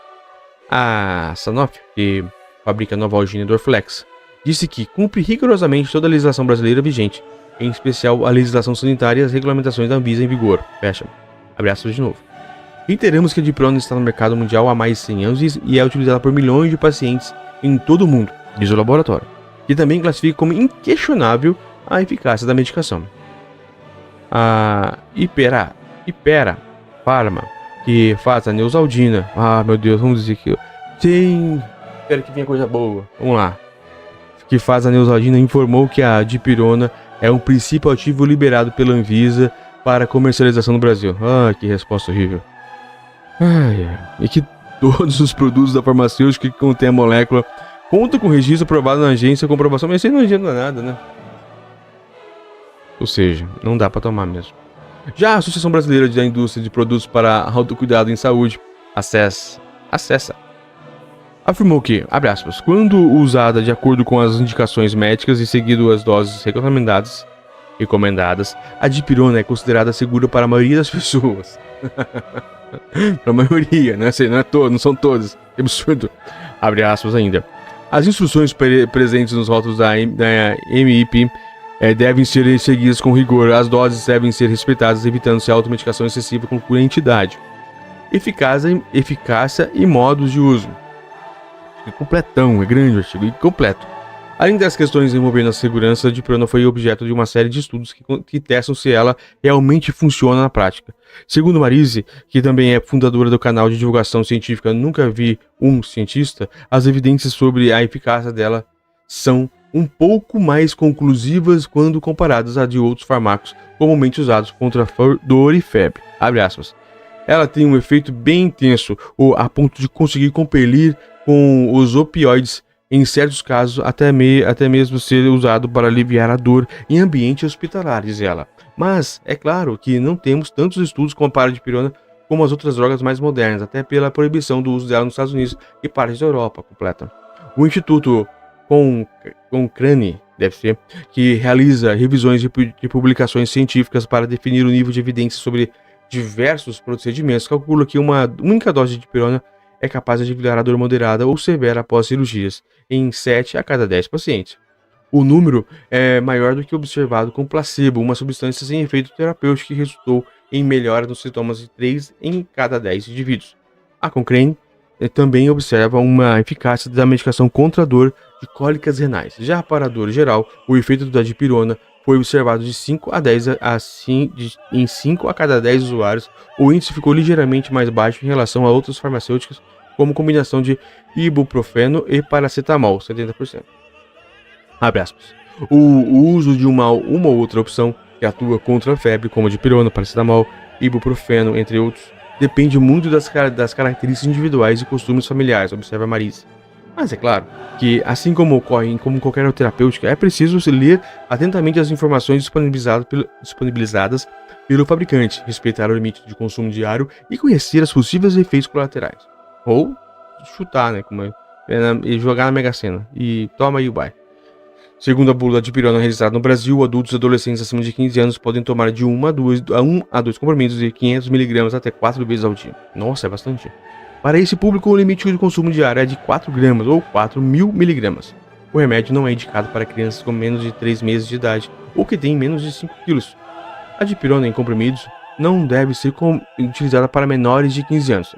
A Sanofi, que fabrica a Novalgina e Dorflex, disse que cumpre rigorosamente toda a legislação brasileira vigente, em especial a legislação sanitária e as regulamentações da Anvisa em vigor. Fecha. Abre aspas de novo. Reiteramos que a dipirona está no mercado mundial há mais de 100 anos e é utilizada por milhões de pacientes em todo o mundo, diz o laboratório, que também classifica como inquestionável a eficácia da medicação. A Hypera Pharma, que faz a Neosaldina, meu Deus, vamos dizer que sim, espero que venha coisa boa, vamos lá, que faz a Neosaldina, informou que a dipirona é um princípio ativo liberado pela Anvisa para comercialização no Brasil. Que resposta horrível. E que todos os produtos da farmacêutica que contêm a molécula Conta com registro aprovado na agência, comprovação, mas isso aí não adianta nada, né? Ou seja, não dá pra tomar mesmo. Já a Associação Brasileira da Indústria de Produtos para Autocuidado em Saúde, acessa, afirmou que, abre aspas, quando usada de acordo com as indicações médicas e seguido as doses recomendadas, a dipirona é considerada segura para a maioria das pessoas. Para a maioria, né? Não são todos. É absurdo. Abre aspas ainda. As instruções presentes nos rótulos da MIP devem ser seguidas com rigor. As doses devem ser respeitadas, evitando-se a automedicação excessiva com entidade. Eficácia e modos de uso. É completão, é grande o artigo, e completo. Além das questões envolvendo a segurança, a dipirona foi objeto de uma série de estudos que testam se ela realmente funciona na prática. Segundo Marise, que também é fundadora do canal de divulgação científica Nunca Vi um Cientista, as evidências sobre a eficácia dela são um pouco mais conclusivas quando comparadas a de outros fármacos comumente usados contra dor e febre. Abre aspas. Ela tem um efeito bem intenso, a ponto de conseguir compelir com os opioides, em certos casos até mesmo ser usado para aliviar a dor em ambiente hospitalar, diz ela. Mas é claro que não temos tantos estudos com a paradipirona como as outras drogas mais modernas, até pela proibição do uso dela nos Estados Unidos e partes da Europa, completa. O Instituto Cochrane, que realiza revisões de publicações científicas para definir o nível de evidência sobre diversos procedimentos, calcula que uma única dose de dipirona é capaz de aliviar a dor moderada ou severa após cirurgias, em 7 a cada 10 pacientes. O número é maior do que observado com placebo, uma substância sem efeito terapêutico que resultou em melhora nos sintomas de 3 em cada 10 indivíduos. A Cochrane também observa uma eficácia da medicação contra a dor de cólicas renais. Já para a dor geral, o efeito da dipirona foi observado de 5 a 10 em 5 a cada 10 usuários. O índice ficou ligeiramente mais baixo em relação a outras farmacêuticas, como combinação de ibuprofeno e paracetamol, 70%. Abre aspas. O uso de uma ou outra opção que atua contra a febre, como a dipirona, paracetamol, ibuprofeno, entre outros, depende muito das características individuais e costumes familiares, observa Marise. Mas é claro que, assim como ocorre como qualquer terapêutica, é preciso ler atentamente as informações disponibilizadas pelo fabricante, respeitar o limite de consumo diário e conhecer os possíveis efeitos colaterais. Ou chutar, né? E jogar na Mega Sena. E toma aí o baile. Segundo a bula de dipirona registrada no Brasil, adultos e adolescentes acima de 15 anos podem tomar de 1 a 2 comprimidos de 500 mg até 4 vezes ao dia. Nossa, é bastante. Para esse público, o limite de consumo diário é de 4 gramas ou 4.000 mg. O remédio não é indicado para crianças com menos de 3 meses de idade ou que têm menos de 5 kg. A dipirona em comprimidos não deve ser utilizada para menores de 15 anos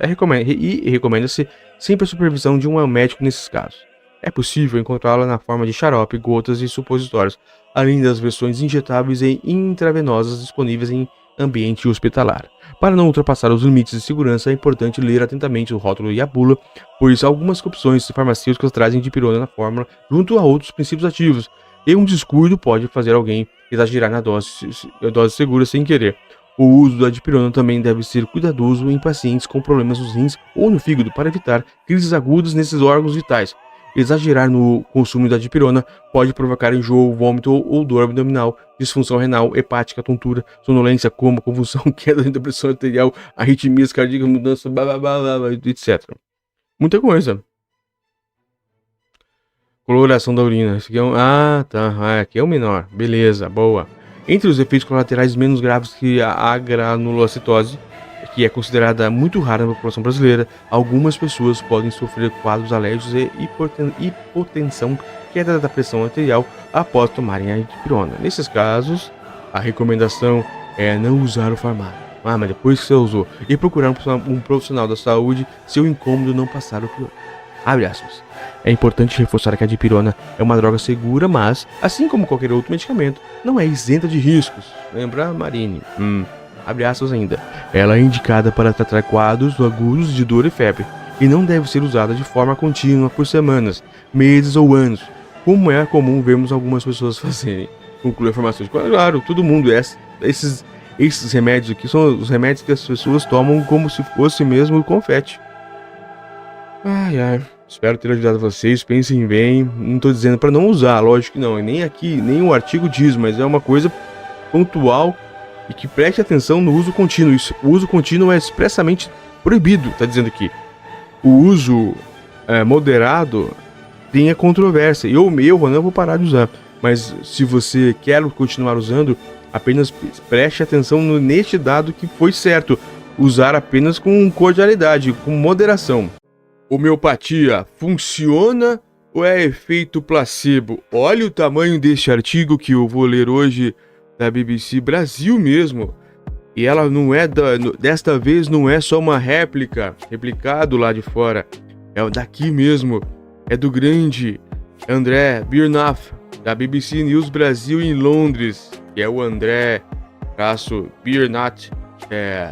e recomenda-se sempre a supervisão de um médico nesses casos. É possível encontrá-la na forma de xarope, gotas e supositórios, além das versões injetáveis e intravenosas disponíveis em ambiente hospitalar. Para não ultrapassar os limites de segurança, é importante ler atentamente o rótulo e a bula, pois algumas opções farmacêuticas trazem dipirona na fórmula junto a outros princípios ativos, e um descuido pode fazer alguém exagerar na dose segura sem querer. O uso da dipirona também deve ser cuidadoso em pacientes com problemas nos rins ou no fígado para evitar crises agudas nesses órgãos vitais. Exagerar no consumo da dipirona pode provocar enjoo, vômito ou dor abdominal, disfunção renal, hepática, tontura, sonolência, coma, convulsão, queda de pressão arterial, arritmias cardíacas, mudança, etc. Muita coisa. Coloração da urina. Esse aqui é aqui é o menor. Beleza, boa. Entre os efeitos colaterais menos graves que a granulocitose, que é considerada muito rara na população brasileira, algumas pessoas podem sofrer quadros alérgicos e hipotensão, queda da pressão arterial após tomarem a dipirona. Nesses casos, a recomendação é não usar o fármaco. Mas depois que você usou, e procurar um profissional da saúde se o incômodo não passar o pior. Abre aspas. É importante reforçar que a dipirona é uma droga segura, mas, assim como qualquer outro medicamento, não é isenta de riscos. Lembra, Marine? Abre aspas ainda. Ela é indicada para tratar quadros agudos de dor e febre, e não deve ser usada de forma contínua por semanas, meses ou anos, como é comum vermos algumas pessoas fazerem. Conclui a farmacêutica. Claro, todo mundo, esses remédios aqui são os remédios que as pessoas tomam como se fosse mesmo confete. Ai. Espero ter ajudado vocês, pensem bem, não tô dizendo para não usar, lógico que não, e nem aqui, nem o artigo diz, mas é uma coisa pontual e que preste atenção no uso contínuo. O uso contínuo é expressamente proibido, tá dizendo aqui. O uso moderado tem a controvérsia. Eu não vou parar de usar, mas se você quer continuar usando, apenas preste atenção neste dado que foi certo. Usar apenas com cordialidade, com moderação. Homeopatia funciona ou é efeito placebo? Olha o tamanho deste artigo que eu vou ler hoje da BBC Brasil mesmo. E ela não é desta vez não é só uma replicado lá de fora. É daqui mesmo. É do grande André Biernath, da BBC News Brasil em Londres. Que é o André Biernath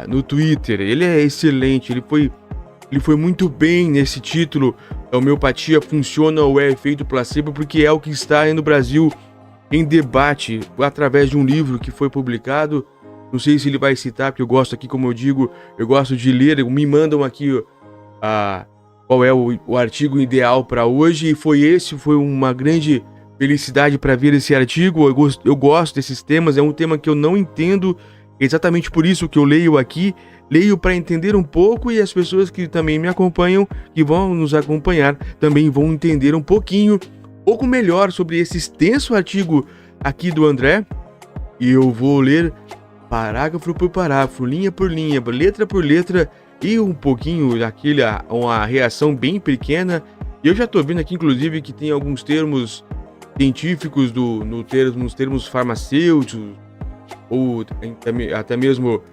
no Twitter. Ele é excelente, ele foi muito bem nesse título. A homeopatia funciona ou é efeito placebo, porque é o que está aí no Brasil em debate através de um livro que foi publicado. Não sei se ele vai citar, porque eu gosto aqui, como eu digo, eu gosto de ler. Me mandam aqui qual é o artigo ideal para hoje, e foi uma grande felicidade para ver esse artigo. Eu gosto desses temas, é um tema que eu não entendo, exatamente por isso que eu leio aqui. Leio para entender um pouco, e as pessoas que também me acompanham, que vão nos acompanhar, também vão entender um pouco melhor sobre esse extenso artigo aqui do André. E eu vou ler parágrafo por parágrafo, linha por linha, letra por letra, e um pouquinho uma reação bem pequena. E eu já tô vendo aqui, inclusive, que tem alguns termos científicos nos termos farmacêuticos, ou até mesmo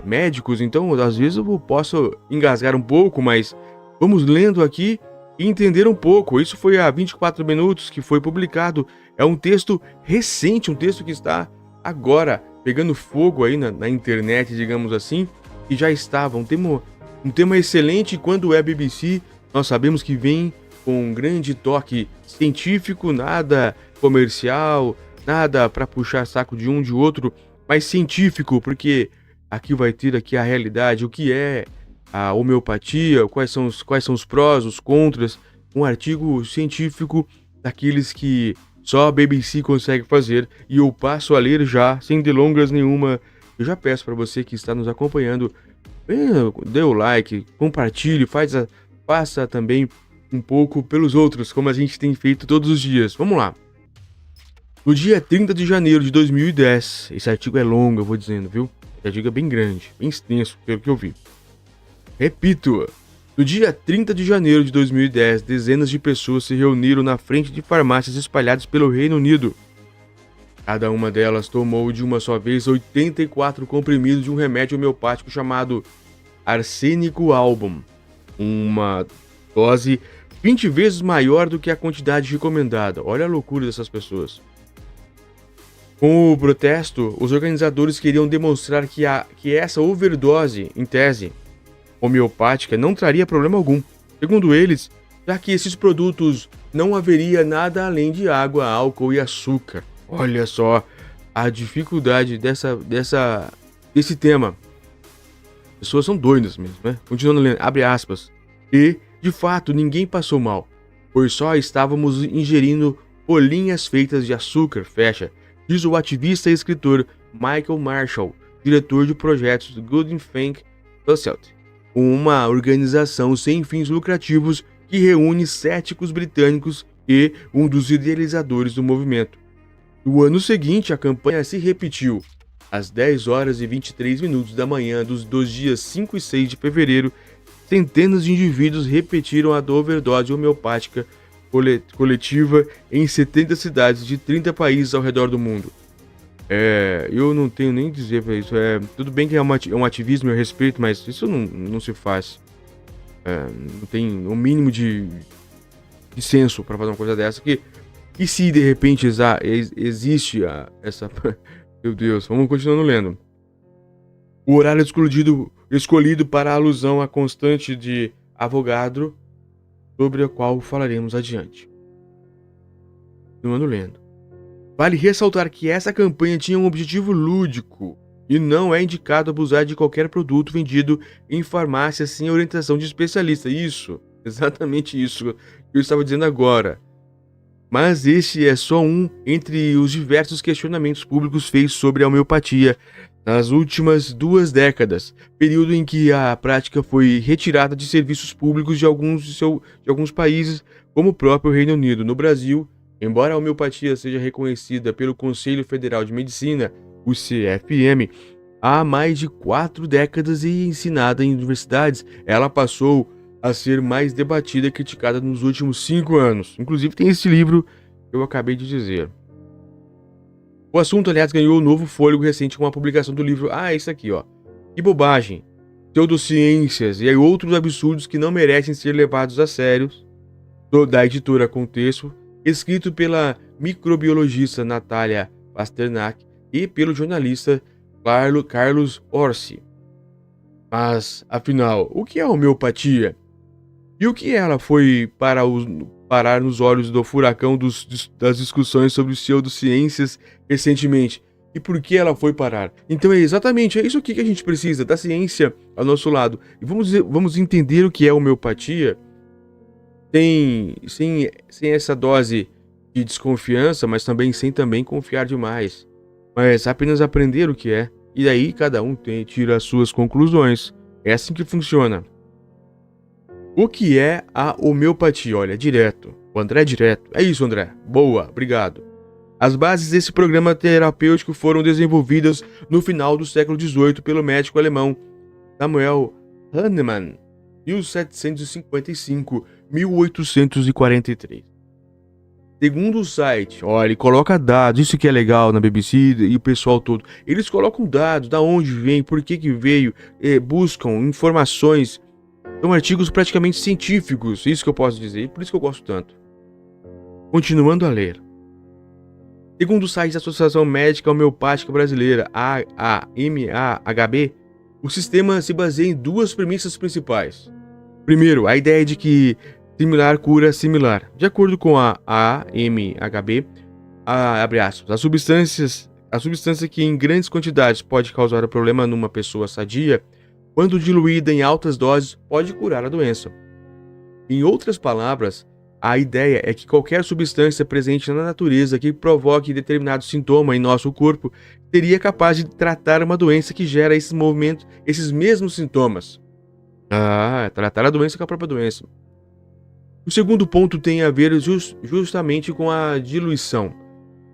médicos. Então, às vezes eu posso engasgar um pouco, mas vamos lendo aqui e entender um pouco. Isso foi há 24 minutos que foi publicado. É um texto recente, um texto que está agora pegando fogo aí na internet, digamos assim, e já estava um tema excelente. Quando é BBC, nós sabemos que vem com um grande toque científico, nada comercial, nada para puxar saco de um de outro, mas científico, porque aqui vai ter a realidade, o que é a homeopatia, quais são os prós, os contras, um artigo científico daqueles que só a BBC consegue fazer, e eu passo a ler já, sem delongas nenhuma. Eu já peço para você que está nos acompanhando, dê o like, compartilhe, faça também um pouco pelos outros, como a gente tem feito todos os dias. Vamos lá. No dia 30 de janeiro de 2010, esse artigo é longo, eu vou dizendo, viu? Esse artigo é bem grande, bem extenso, pelo que eu vi. Repito, no dia 30 de janeiro de 2010, dezenas de pessoas se reuniram na frente de farmácias espalhadas pelo Reino Unido. Cada uma delas tomou de uma só vez 84 comprimidos de um remédio homeopático chamado Arsênico Album, uma dose 20 vezes maior do que a quantidade recomendada. Olha a loucura dessas pessoas. Com o protesto, os organizadores queriam demonstrar que essa overdose, em tese, homeopática não traria problema algum. Segundo eles, já que esses produtos não haveria nada além de água, álcool e açúcar. Olha só a dificuldade desse tema. As pessoas são doidas mesmo, né? Continuando lendo, abre aspas. E, de fato, ninguém passou mal, pois só estávamos ingerindo bolinhas feitas de açúcar, fecha, diz o ativista e escritor Michael Marshall, diretor de projetos do Good Think Society, uma organização sem fins lucrativos que reúne céticos britânicos e um dos idealizadores do movimento. No ano seguinte, a campanha se repetiu. Às 10 horas e 23 minutos da manhã dos dias 5 e 6 de fevereiro, centenas de indivíduos repetiram a overdose homeopática coletiva em 70 cidades de 30 países ao redor do mundo. Eu não tenho nem dizer pra isso. Tudo bem que é um ativismo, eu respeito, mas isso não se faz. Não tem o mínimo de senso pra fazer uma coisa dessa. E se de repente existe essa... Meu Deus, vamos continuando lendo. O horário escolhido para a alusão à constante de Avogadro, sobre a qual falaremos adiante. Continuando lendo. Vale ressaltar que essa campanha tinha um objetivo lúdico e não é indicado abusar de qualquer produto vendido em farmácia sem orientação de especialista. Isso, Exatamente isso que eu estava dizendo agora. Mas esse é só um entre os diversos questionamentos públicos feitos sobre a homeopatia nas últimas 2 décadas, período em que a prática foi retirada de serviços públicos de alguns países, como o próprio Reino Unido. No Brasil, embora a homeopatia seja reconhecida pelo Conselho Federal de Medicina, o CFM, há mais de 4 décadas e ensinada em universidades, ela passou a ser mais debatida e criticada nos últimos 5 anos. Inclusive tem esse livro que eu acabei de dizer. O assunto, aliás, ganhou um novo fôlego recente com a publicação do livro esse aqui, ó. Que bobagem, pseudociências e aí outros absurdos que não merecem ser levados a sério, da editora Contexto, escrito pela microbiologista Natália Pasternak e pelo jornalista Carlos Orsi. Mas, afinal, o que é a homeopatia? E o que ela foi parar nos olhos do furacão das discussões sobre pseudociências recentemente? E por que ela foi parar? Então é isso aqui que a gente precisa, da ciência ao nosso lado. E vamos entender o que é homeopatia sem essa dose de desconfiança, mas também sem confiar demais. Mas apenas aprender o que é. E daí cada um tira as suas conclusões. É assim que funciona. O que é a homeopatia? Olha, direto. O André é direto. É isso, André. Boa, obrigado. As bases desse programa terapêutico foram desenvolvidas no final do século XVIII pelo médico alemão Samuel Hahnemann, 1755-1843. Segundo o site, olha, ele coloca dados, isso que é legal na BBC e o pessoal todo. Eles colocam dados, da onde vem, por que veio, buscam informações. São artigos praticamente científicos, isso que eu posso dizer, e por isso que eu gosto tanto. Continuando a ler. Segundo o site da Associação Médica Homeopática Brasileira, AMAHB, o sistema se baseia em 2 premissas principais. Primeiro, a ideia de que similar cura similar. De acordo com a AMHB, abre aspas, a substância que em grandes quantidades pode causar um problema numa pessoa sadia, quando diluída em altas doses, pode curar a doença. Em outras palavras, a ideia é que qualquer substância presente na natureza que provoque determinado sintoma em nosso corpo seria capaz de tratar uma doença que gera esses mesmos sintomas. Tratar a doença com a própria doença. O segundo ponto tem a ver justamente com a diluição.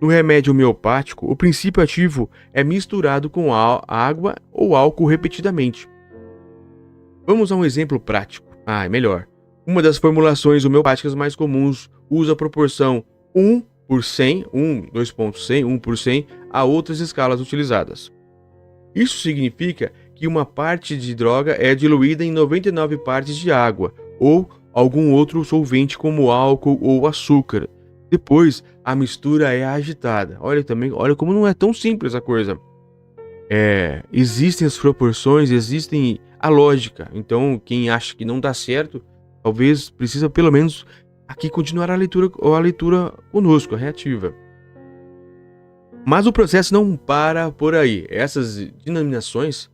No remédio homeopático, o princípio ativo é misturado com água ou álcool repetidamente. Vamos a um exemplo prático. É melhor. Uma das formulações homeopáticas mais comuns usa a proporção 1 por 100, 2.100, 1 por 100, a outras escalas utilizadas. Isso significa que uma parte de droga é diluída em 99 partes de água, ou algum outro solvente como álcool ou açúcar. Depois, a mistura é agitada. Olha como não é tão simples a coisa. Existem as proporções, existem a lógica. Então, quem acha que não dá certo, talvez precisa pelo menos aqui continuar a leitura conosco, a reativa. Mas o processo não para por aí. Essas denominações,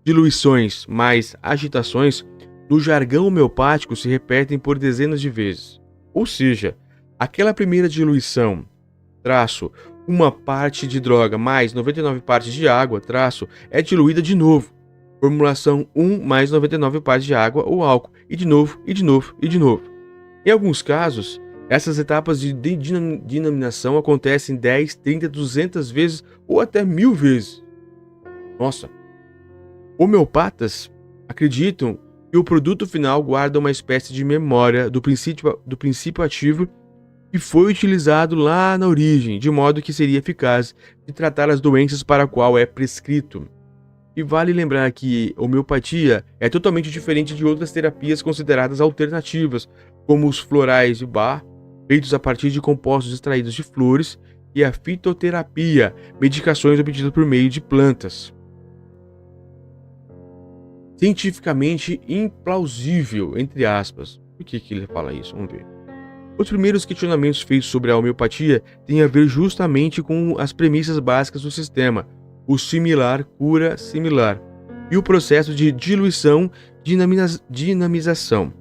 diluições mais agitações, no jargão homeopático se repetem por dezenas de vezes. Ou seja, aquela primeira diluição, uma parte de droga mais 99 partes de água, é diluída de novo. Formulação 1 mais 99 partes de água ou álcool, e de novo, e de novo, e de novo. Em alguns casos, essas etapas de denominação acontecem 10, 30, 200 vezes ou até 1000 vezes. Nossa! Homeopatas acreditam que o produto final guarda uma espécie de memória do princípio ativo que foi utilizado lá na origem, de modo que seria eficaz de tratar as doenças para a qual é prescrito. E vale lembrar que homeopatia é totalmente diferente de outras terapias consideradas alternativas, como os florais de Bach, feitos a partir de compostos extraídos de flores, e a fitoterapia, medicações obtidas por meio de plantas. Cientificamente implausível, entre aspas. Por que ele fala isso? Vamos ver. Os primeiros questionamentos feitos sobre a homeopatia têm a ver justamente com as premissas básicas do sistema, o similar cura similar, e o processo de diluição dinamização.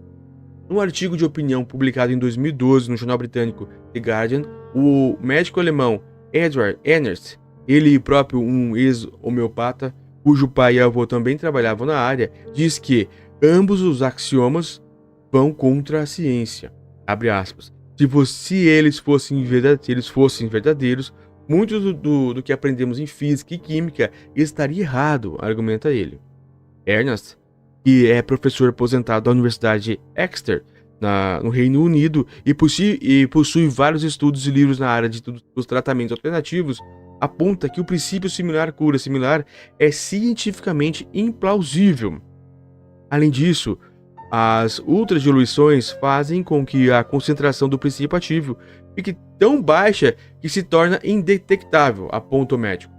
Num artigo de opinião publicado em 2012 no jornal britânico The Guardian, o médico alemão Edward Ernst, ele próprio um ex-homeopata, cujo pai e avô também trabalhavam na área, diz que ambos os axiomas vão contra a ciência. Abre aspas. Se eles fossem verdadeiros, muito do que aprendemos em física e química estaria errado, argumenta ele. Ernst, que é professor aposentado da Universidade Exeter, no Reino Unido, e possui vários estudos e livros na área dos tratamentos alternativos, aponta que o princípio similar-cura similar é cientificamente implausível. Além disso, as ultradiluições fazem com que a concentração do princípio ativo fique tão baixa que se torna indetectável, aponta o médico.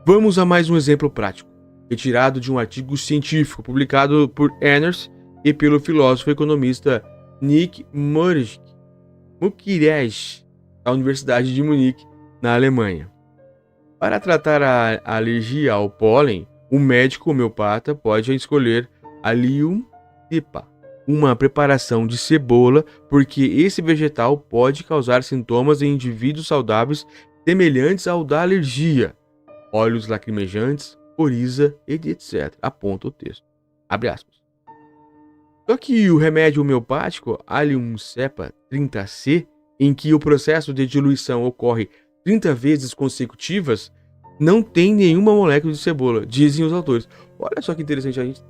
Vamos a mais um exemplo prático, retirado de um artigo científico publicado por Ernst e pelo filósofo e economista Nick Mukiraj, da Universidade de Munique, na Alemanha. Para tratar a alergia ao pólen, o médico homeopata pode escolher Allium cepa, uma preparação de cebola, porque esse vegetal pode causar sintomas em indivíduos saudáveis semelhantes ao da alergia, olhos lacrimejantes, coriza, etc. Aponta o texto. Abre aspas. Só que o remédio homeopático Allium cepa 30C, em que o processo de diluição ocorre 30 vezes consecutivas, não tem nenhuma molécula de cebola, dizem os autores. Olha só que interessante,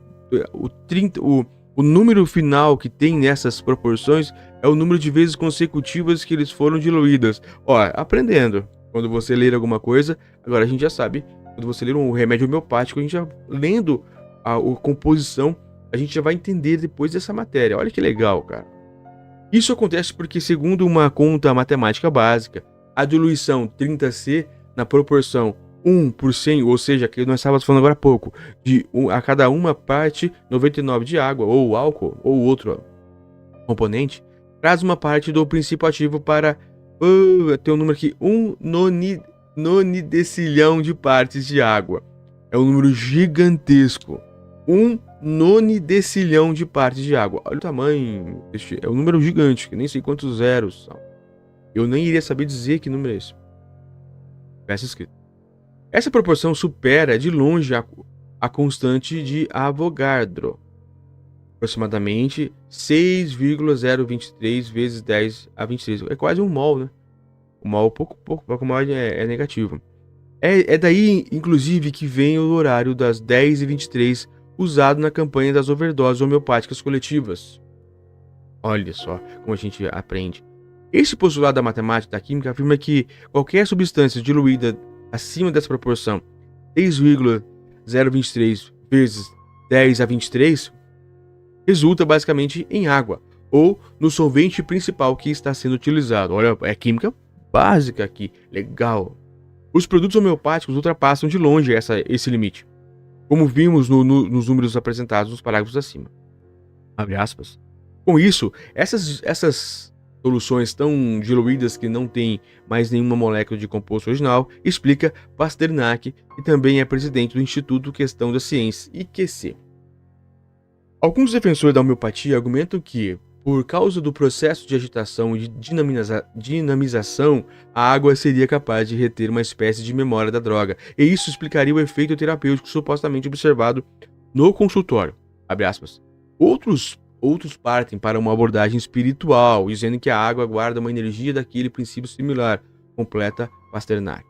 o número final que tem nessas proporções é o número de vezes consecutivas que eles foram diluídas. Ó, aprendendo. Quando você ler alguma coisa, agora a gente já sabe. Quando você ler um remédio homeopático, a gente já lendo a composição, a gente já vai entender depois dessa matéria. Olha que legal, cara. Isso acontece porque, segundo uma conta matemática básica, a diluição 30C na proporção 1 por 100, ou seja, que nós estávamos falando agora há pouco, a cada uma parte 99 de água, ou álcool, ou outro componente, traz uma parte do princípio ativo para, tem um número aqui, 1 nonidecilhão de partes de água. É um número gigantesco. 1 nonidecilhão de partes de água. Olha o tamanho, é um número gigante, que nem sei quantos zeros são. Eu nem iria saber dizer que número é esse. Peça escrita. Essa proporção supera de longe a constante de Avogadro, aproximadamente 6,023 vezes 10 a 23. É quase um mol, né? O mol pouco mol é negativo. É daí, inclusive, que vem o horário das 10h23 usado na campanha das overdoses homeopáticas coletivas. Olha só como a gente aprende. Este postulado da matemática e da química afirma que qualquer substância diluída acima dessa proporção 6,023 vezes 10 a 23 resulta basicamente em água, ou no solvente principal que está sendo utilizado. Olha, é química básica aqui, legal. Os produtos homeopáticos ultrapassam de longe esse limite, como vimos nos números apresentados nos parágrafos acima. Abre aspas. Com isso, essas soluções tão diluídas que não têm mais nenhuma molécula de composto original, explica Pasternak, que também é presidente do Instituto Questão da Ciência, IQC. Alguns defensores da homeopatia argumentam que, por causa do processo de agitação e dinamização, a água seria capaz de reter uma espécie de memória da droga, e isso explicaria o efeito terapêutico supostamente observado no consultório. Abre aspas. Outros partem para uma abordagem espiritual, dizendo que a água guarda uma energia daquele princípio similar, completa Pasternak.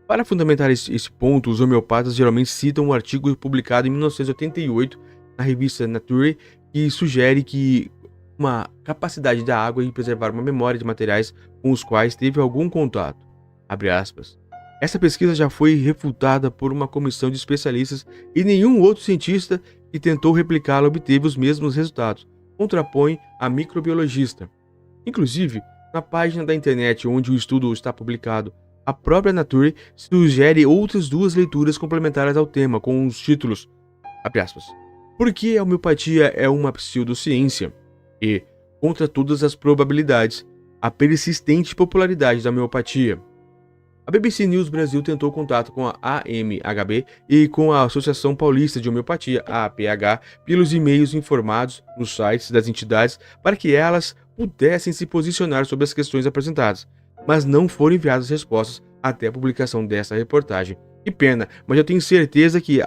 Para fundamentar esse ponto, os homeopatas geralmente citam um artigo publicado em 1988 na revista Nature, que sugere que uma capacidade da água em preservar uma memória de materiais com os quais teve algum contato. Abre aspas. Essa pesquisa já foi refutada por uma comissão de especialistas e nenhum outro cientista que tentou replicá-la obteve os mesmos resultados, contrapõe a microbiologista. Inclusive, na página da internet onde o estudo está publicado, a própria Nature sugere outras duas leituras complementares ao tema, com os títulos, abre aspas, Por que a homeopatia é uma pseudociência? E, contra todas as probabilidades, a persistente popularidade da homeopatia. A BBC News Brasil tentou contato com a AMHB e com a Associação Paulista de Homeopatia, a APH, pelos e-mails informados nos sites das entidades para que elas pudessem se posicionar sobre as questões apresentadas, mas não foram enviadas respostas até a publicação dessa reportagem. Que pena, mas eu tenho certeza que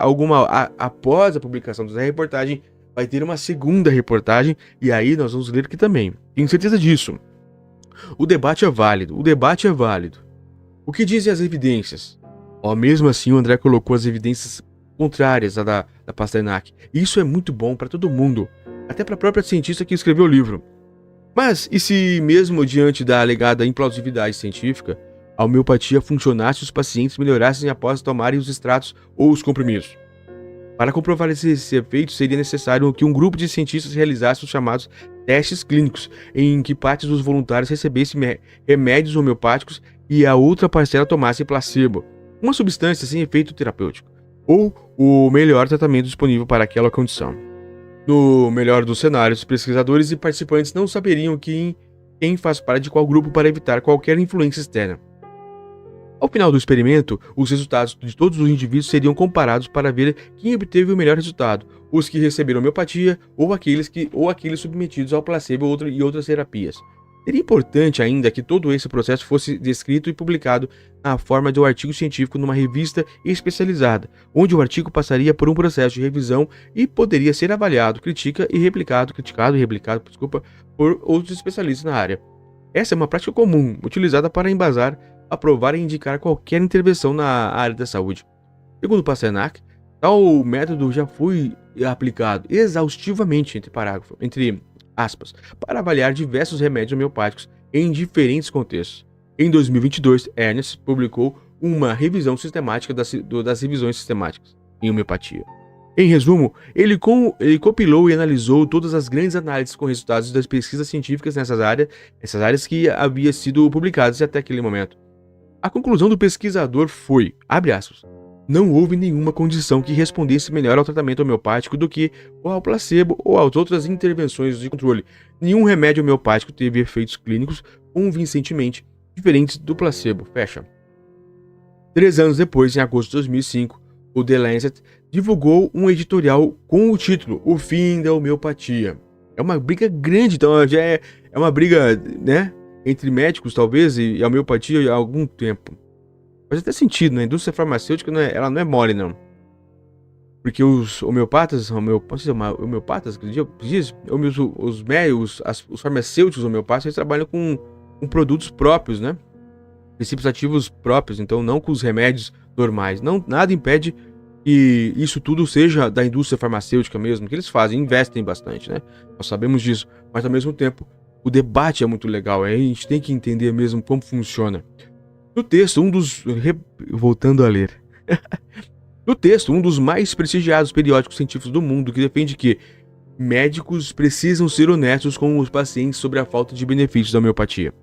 após a publicação dessa reportagem vai ter uma segunda reportagem e aí nós vamos ler aqui também. Tenho certeza disso. O debate é válido, O que dizem as evidências? Mesmo assim, o André colocou as evidências contrárias à da Pasternak. E isso é muito bom para todo mundo, até para a própria cientista que escreveu o livro. Mas, e se mesmo diante da alegada implausibilidade científica, a homeopatia funcionasse e os pacientes melhorassem após tomarem os extratos ou os comprimidos? Para comprovar esse efeito, seria necessário que um grupo de cientistas realizasse os chamados testes clínicos, em que parte dos voluntários recebessem remédios homeopáticos e a outra parcela tomasse placebo, uma substância sem efeito terapêutico, ou o melhor tratamento disponível para aquela condição. No melhor dos cenários, os pesquisadores e participantes não saberiam quem faz parte de qual grupo para evitar qualquer influência externa. Ao final do experimento, os resultados de todos os indivíduos seriam comparados para ver quem obteve o melhor resultado, os que receberam homeopatia ou aqueles submetidos ao placebo e outras terapias. Seria importante ainda que todo esse processo fosse descrito e publicado na forma de um artigo científico numa revista especializada, onde o artigo passaria por um processo de revisão e poderia ser avaliado, criticado e replicado, por outros especialistas na área. Essa é uma prática comum, utilizada para embasar, aprovar e indicar qualquer intervenção na área da saúde. Segundo Pasternak, tal método já foi aplicado exaustivamente, entre aspas, para avaliar diversos remédios homeopáticos em diferentes contextos. Em 2022, Ernst publicou uma revisão sistemática das revisões sistemáticas em homeopatia. Em resumo, ele compilou e analisou todas as grandes análises com resultados das pesquisas científicas nessas áreas que haviam sido publicadas até aquele momento. A conclusão do pesquisador foi, abre aspas, não houve nenhuma condição que respondesse melhor ao tratamento homeopático do que ao placebo ou às outras intervenções de controle. Nenhum remédio homeopático teve efeitos clínicos convincentemente diferentes do placebo. Fecha. 3 anos depois, em agosto de 2005, o The Lancet divulgou um editorial com o título O Fim da Homeopatia. É uma briga grande, então já é uma briga, né, entre médicos, talvez, e a homeopatia há algum tempo. Faz até sentido, né? A indústria farmacêutica ela não é mole, não. Porque os homeopatas, os farmacêuticos homeopatas, eles trabalham com produtos próprios, né? Princípios ativos próprios, então não com os remédios normais. Nada impede que isso tudo seja da indústria farmacêutica mesmo, que eles fazem, investem bastante, né? Nós sabemos disso, mas ao mesmo tempo o debate é muito legal, a gente tem que entender mesmo como funciona. No texto, voltando a ler. No texto, um dos mais prestigiados periódicos científicos do mundo que defende que médicos precisam ser honestos com os pacientes sobre a falta de benefícios da homeopatia.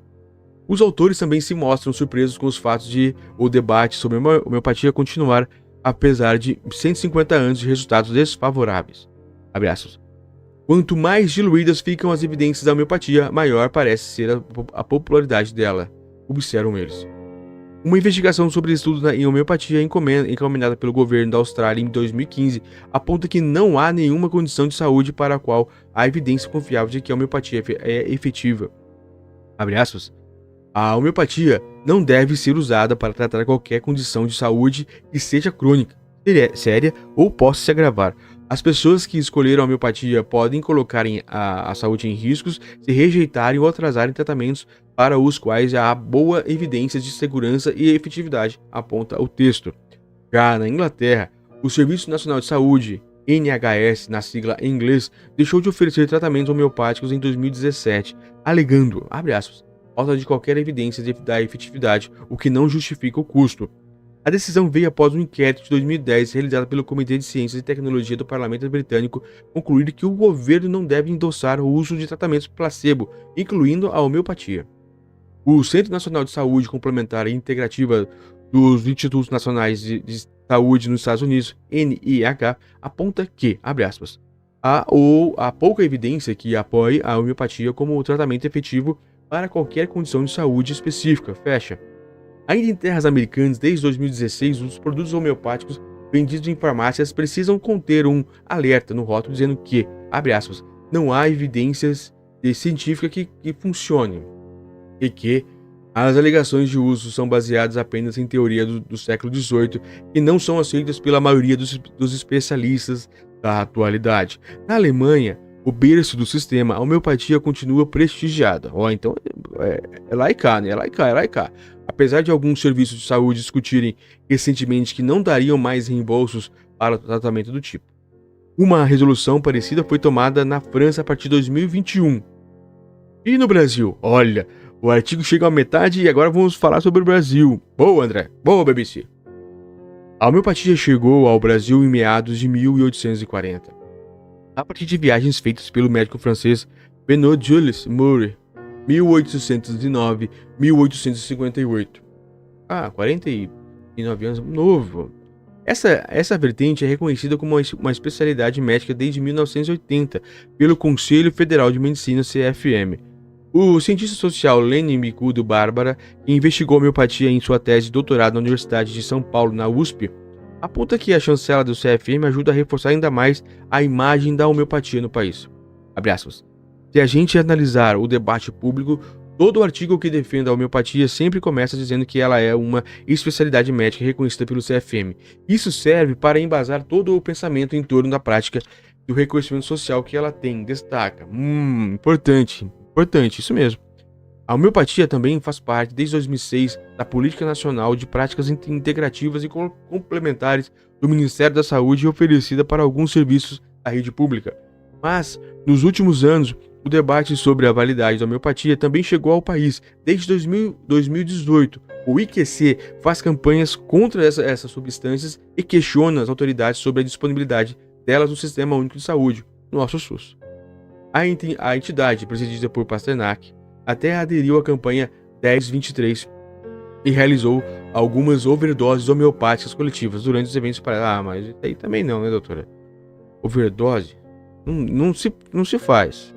Os autores também se mostram surpresos com os fatos de o debate sobre a homeopatia continuar apesar de 150 anos de resultados desfavoráveis. Abre aspas. Quanto mais diluídas ficam as evidências da homeopatia, maior parece ser a popularidade dela, observam eles. Uma investigação sobre estudos em homeopatia encaminhada pelo governo da Austrália em 2015 aponta que não há nenhuma condição de saúde para a qual há evidência confiável de que a homeopatia é efetiva. Abre aspas. A homeopatia não deve ser usada para tratar qualquer condição de saúde que seja crônica, séria ou possa se agravar. As pessoas que escolheram a homeopatia podem colocar a saúde em riscos se rejeitarem ou atrasarem tratamentos para os quais há boa evidência de segurança e efetividade, aponta o texto. Já na Inglaterra, o Serviço Nacional de Saúde, NHS, na sigla em inglês, deixou de oferecer tratamentos homeopáticos em 2017, alegando, abre aspas, falta de qualquer evidência da efetividade, o que não justifica o custo. A decisão veio após um inquérito de 2010 realizado pelo Comitê de Ciências e Tecnologia do Parlamento Britânico concluir que o governo não deve endossar o uso de tratamentos placebo, incluindo a homeopatia. O Centro Nacional de Saúde Complementar e Integrativa dos Institutos Nacionais de Saúde nos Estados Unidos, NIH, aponta que, abre aspas, há pouca evidência que apoie a homeopatia como tratamento efetivo para qualquer condição de saúde específica, fecha. Ainda em terras americanas, desde 2016, os produtos homeopáticos vendidos em farmácias precisam conter um alerta no rótulo dizendo que, abre aspas, não há evidências científicas que funcionem e que as alegações de uso são baseadas apenas em teoria do século XVIII e não são aceitas pela maioria dos especialistas da atualidade. Na Alemanha, o berço do sistema, a homeopatia continua prestigiada. Então é lá e cá, né? É lá e cá, é lá e cá. Apesar de alguns serviços de saúde discutirem recentemente que não dariam mais reembolsos para o tratamento do tipo. Uma resolução parecida foi tomada na França a partir de 2021. E no Brasil? Olha, o artigo chega à metade e agora vamos falar sobre o Brasil. Boa, André. Boa, BBC. A homeopatia chegou ao Brasil em meados de 1840, a partir de viagens feitas pelo médico francês Benoît Jules Murray, 1809-1858. 49 anos, novo. Essa vertente é reconhecida como uma especialidade médica desde 1980 pelo Conselho Federal de Medicina, CFM. O cientista social Lenin Micudo Bárbara, que investigou a homeopatia em sua tese de doutorado na Universidade de São Paulo, na USP, aponta que a chancela do CFM ajuda a reforçar ainda mais a imagem da homeopatia no país. Abre aspas. Se a gente analisar o debate público, todo artigo que defenda a homeopatia sempre começa dizendo que ela é uma especialidade médica reconhecida pelo CFM. Isso serve para embasar todo o pensamento em torno da prática do reconhecimento social que ela tem, destaca. Importante, isso mesmo. A homeopatia também faz parte, desde 2006, da Política Nacional de Práticas Integrativas e Complementares do Ministério da Saúde e oferecida para alguns serviços da rede pública. Mas, nos últimos anos, o debate sobre a validade da homeopatia também chegou ao país. Desde 2018, o IQC faz campanhas contra essas substâncias e questiona as autoridades sobre a disponibilidade delas no Sistema Único de Saúde, nosso SUS. A entidade, presidida por Pasternak, até aderiu à campanha 1023 e realizou algumas overdoses homeopáticas coletivas durante os eventos para... mas isso aí também não, né, doutora? Overdose? Não se faz.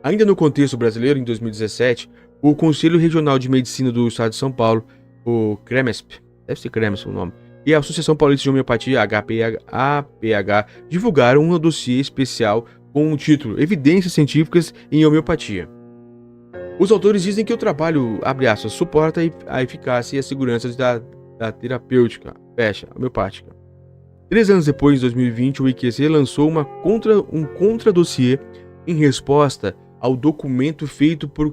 Ainda no contexto brasileiro, em 2017, o Conselho Regional de Medicina do Estado de São Paulo, o CREMESP, deve ser CREMESP o nome, e a Associação Paulista de Homeopatia, APH, divulgaram um dossiê especial com o título Evidências Científicas em Homeopatia. Os autores dizem que o trabalho, abre aspas, suporta a eficácia e a segurança da terapêutica, homeopática. 3 anos depois, em 2020, o IQC lançou um contra-dossiê em resposta ao documento feito pelo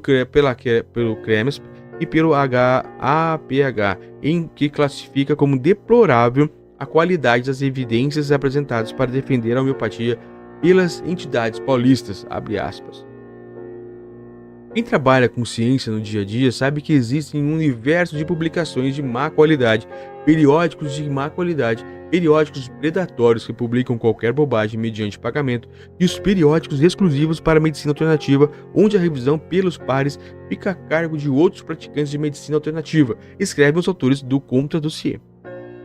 CREMESP e pelo APH, em que classifica como deplorável a qualidade das evidências apresentadas para defender a homeopatia pelas entidades paulistas, abre aspas. Quem trabalha com ciência no dia a dia sabe que existe um universo de publicações de má qualidade, periódicos de má qualidade, periódicos predatórios que publicam qualquer bobagem mediante pagamento e os periódicos exclusivos para a medicina alternativa, onde a revisão pelos pares fica a cargo de outros praticantes de medicina alternativa, escrevem os autores do contra-dossiê.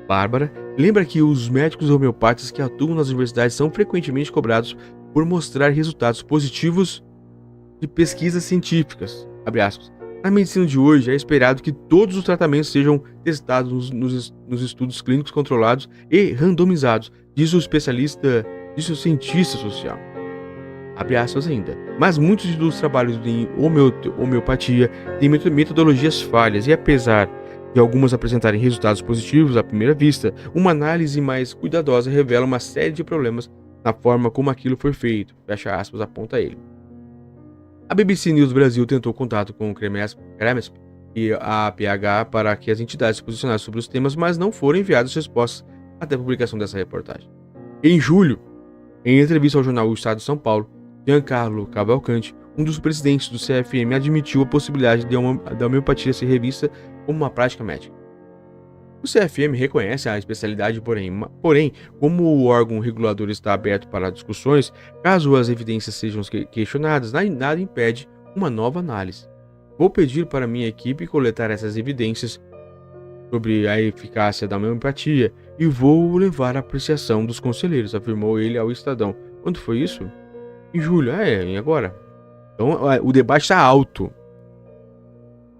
Bárbara lembra que os médicos homeopatas que atuam nas universidades são frequentemente cobrados por mostrar resultados positivos de pesquisas científicas. Abre aspas. Na medicina de hoje, é esperado que todos os tratamentos sejam testados nos estudos clínicos controlados e randomizados, diz o cientista social. Abre aspas ainda. Mas muitos dos trabalhos de homeopatia têm metodologias falhas e, apesar de algumas apresentarem resultados positivos à primeira vista, uma análise mais cuidadosa revela uma série de problemas na forma como aquilo foi feito. Fecha aspas, aponta ele. A BBC News Brasil tentou contato com o CREMESP e a APH para que as entidades se posicionassem sobre os temas, mas não foram enviadas respostas até a publicação dessa reportagem. Em julho, em entrevista ao jornal O Estado de São Paulo, Giancarlo Cavalcanti, um dos presidentes do CFM, admitiu a possibilidade da homeopatia ser revista como uma prática médica. O CFM reconhece a especialidade, porém, como o órgão regulador está aberto para discussões, caso as evidências sejam questionadas, nada impede uma nova análise. Vou pedir para minha equipe coletar essas evidências sobre a eficácia da homeopatia e vou levar à apreciação dos conselheiros, afirmou ele ao Estadão. Quando foi isso? Em julho. E agora? Então, o debate está alto.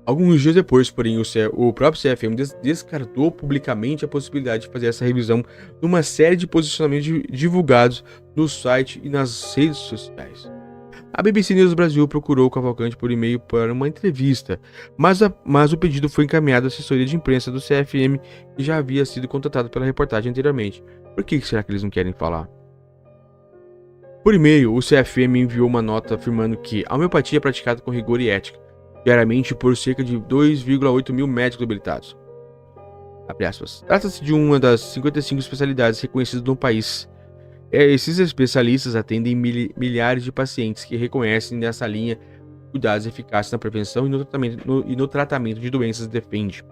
Alguns dias depois, porém, o próprio CFM descartou publicamente a possibilidade de fazer essa revisão numa série de posicionamentos divulgados no site e nas redes sociais. A BBC News Brasil procurou o Cavalcante por e-mail para uma entrevista, mas o pedido foi encaminhado à assessoria de imprensa do CFM, que já havia sido contatado pela reportagem anteriormente. Por que será que eles não querem falar? Por e-mail, o CFM enviou uma nota afirmando que a homeopatia é praticada com rigor e ética, diariamente por cerca de 2,8 mil médicos habilitados. Trata-se de uma das 55 especialidades reconhecidas no país. Esses especialistas atendem milhares de pacientes que reconhecem nessa linha cuidados eficazes na prevenção e no tratamento de doenças defende.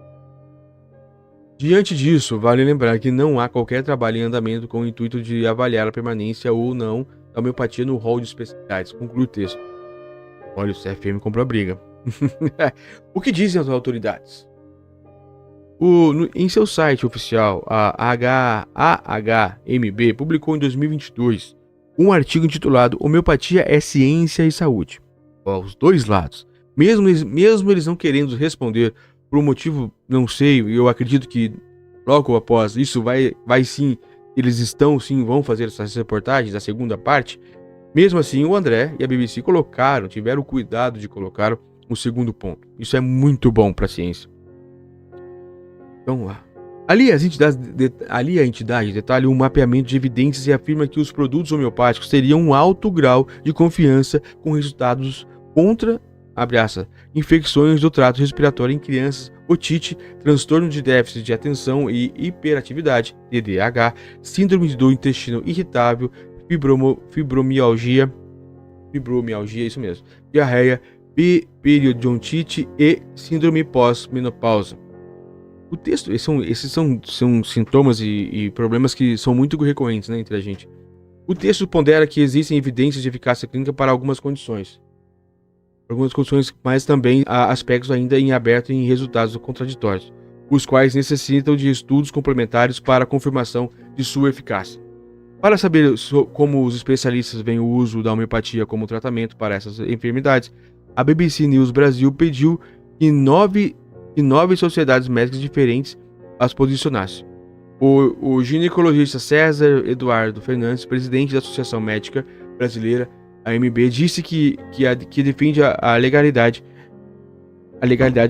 Diante disso, vale lembrar que não há qualquer trabalho em andamento com o intuito de avaliar a permanência ou não da homeopatia no rol de especialidades. Conclui o texto. Olha, o CFM comprou a briga. O que dizem as autoridades? Em seu site oficial, a AHMB publicou em 2022 um artigo intitulado Homeopatia é Ciência e Saúde. Os dois lados. Mesmo eles não querendo responder por um motivo, não sei, eu acredito que logo após isso vai sim, eles vão fazer essas reportagens, a segunda parte. Mesmo assim, o André e a BBC tiveram o cuidado de colocar o segundo ponto. Isso é muito bom para a ciência. Vamos lá. Ali a entidade detalha um mapeamento de evidências e afirma que os produtos homeopáticos teriam um alto grau de confiança com resultados contra, abre aspas, infecções do trato respiratório em crianças, otite, transtorno de déficit de atenção e hiperatividade, TDAH, síndrome do intestino irritável, fibromialgia, isso mesmo, diarreia, periodontite e síndrome pós-menopausa. O texto, esses são sintomas e problemas que são muito recorrentes, né, entre a gente. O texto pondera que existem evidências de eficácia clínica para algumas condições, mas também há aspectos ainda em aberto e em resultados contraditórios, os quais necessitam de estudos complementares para a confirmação de sua eficácia. Para saber como os especialistas veem o uso da homeopatia como tratamento para essas enfermidades, a BBC News Brasil pediu que nove sociedades médicas diferentes as posicionassem. O ginecologista César Eduardo Fernandes, presidente da Associação Médica Brasileira, AMB, disse que defende a legalidade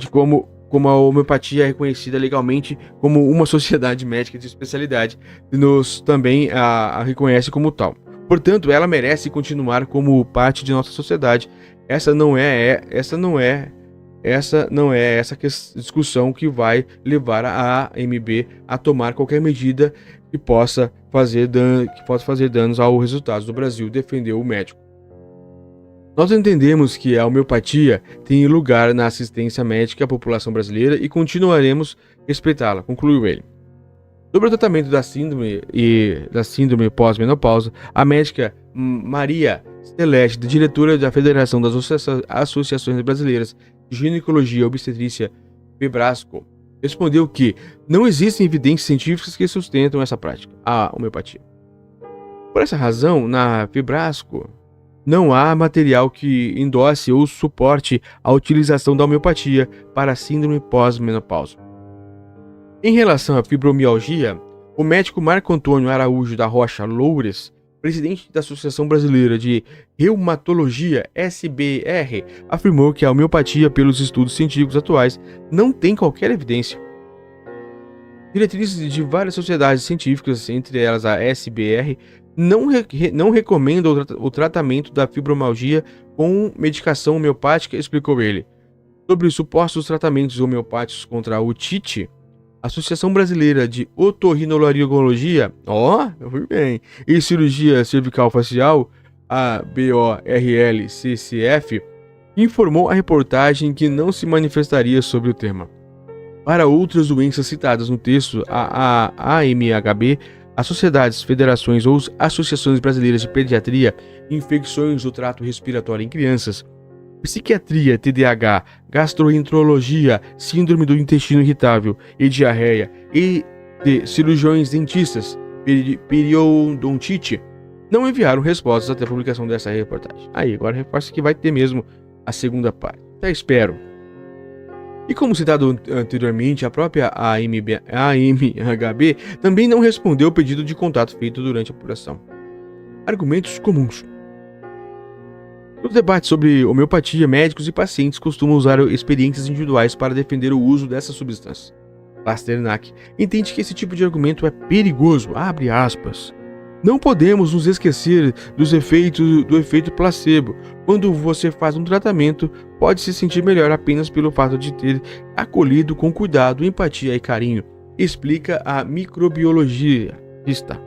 como a homeopatia é reconhecida legalmente como uma sociedade médica de especialidade e nos também a reconhece como tal. Portanto, ela merece continuar como parte de nossa sociedade. Essa não é essa discussão que vai levar a AMB a tomar qualquer medida que possa fazer danos aos resultados do Brasil, defendeu o médico. Nós entendemos que a homeopatia tem lugar na assistência médica à população brasileira e continuaremos respeitá-la, concluiu ele. Sobre o tratamento da síndrome pós-menopausa, a médica Maria Celeste, diretora da Federação das Associações Brasileiras de Ginecologia e Obstetrícia, Febrasco, respondeu que não existem evidências científicas que sustentam essa prática, a homeopatia. Por essa razão, na Febrasco, não há material que endosse ou suporte a utilização da homeopatia para a síndrome pós-menopausa. Em relação à fibromialgia, o médico Marco Antônio Araújo da Rocha Loures, presidente da Associação Brasileira de Reumatologia, SBR, afirmou que a homeopatia, pelos estudos científicos atuais, não tem qualquer evidência. Diretrizes de várias sociedades científicas, entre elas a SBR, não recomendam o tratamento da fibromialgia com medicação homeopática, explicou ele. Sobre os supostos tratamentos homeopáticos contra a otite, a Associação Brasileira de Otorrinolaringologia, e Cirurgia Cervical Facial, a BORLCCF, informou a reportagem que não se manifestaria sobre o tema. Para outras doenças citadas no texto, a AMHB, as sociedades, federações ou associações brasileiras de pediatria, infecções do trato respiratório em crianças, psiquiatria, TDAH, gastroenterologia, síndrome do intestino irritável e diarreia, e de cirurgiões dentistas, periodontite, não enviaram respostas até a publicação dessa reportagem. Aí, agora reforça que vai ter mesmo a segunda parte. Até espero. E como citado anteriormente, a própria AMHB também não respondeu ao pedido de contato feito durante a apuração. Argumentos comuns. Nos debates sobre homeopatia, médicos e pacientes costumam usar experiências individuais para defender o uso dessas substâncias. Pasternak entende que esse tipo de argumento é perigoso, abre aspas. Não podemos nos esquecer do efeito placebo. Quando você faz um tratamento, pode se sentir melhor apenas pelo fato de ter acolhido com cuidado, empatia e carinho, explica a microbiologista.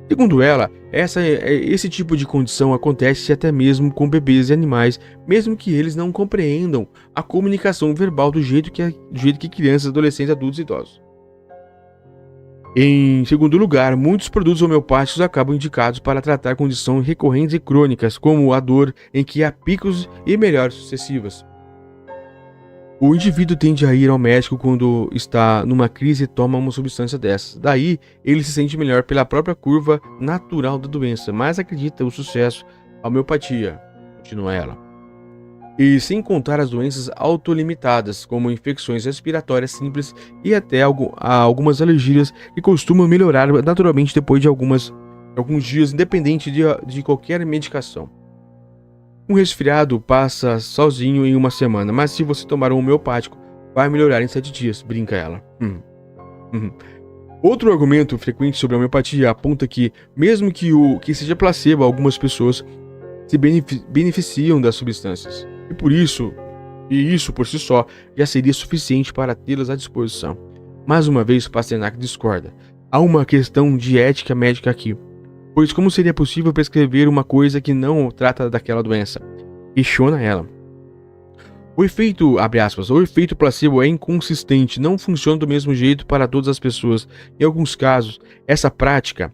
Segundo ela, esse tipo de condição acontece até mesmo com bebês e animais, mesmo que eles não compreendam a comunicação verbal do jeito que crianças, adolescentes, adultos e idosos. Em segundo lugar, muitos produtos homeopáticos acabam indicados para tratar condições recorrentes e crônicas, como a dor em que há picos e melhores sucessivas. O indivíduo tende a ir ao médico quando está numa crise e toma uma substância dessas. Daí, ele se sente melhor pela própria curva natural da doença, mas acredita o sucesso a homeopatia, continua ela. E sem contar as doenças autolimitadas, como infecções respiratórias simples e até algumas alergias que costumam melhorar naturalmente depois de alguns dias, independente de qualquer medicação. Um resfriado passa sozinho em uma semana, mas se você tomar um homeopático, vai melhorar em 7 dias, brinca ela. Outro argumento frequente sobre a homeopatia aponta que, mesmo que seja placebo, algumas pessoas se beneficiam das substâncias. E isso por si só já seria suficiente para tê-las à disposição. Mais uma vez, Pasternak discorda. Há uma questão de ética médica aqui. Pois como seria possível prescrever uma coisa que não trata daquela doença? Questiona ela. O efeito placebo é inconsistente, não funciona do mesmo jeito para todas as pessoas. Em alguns casos, essa prática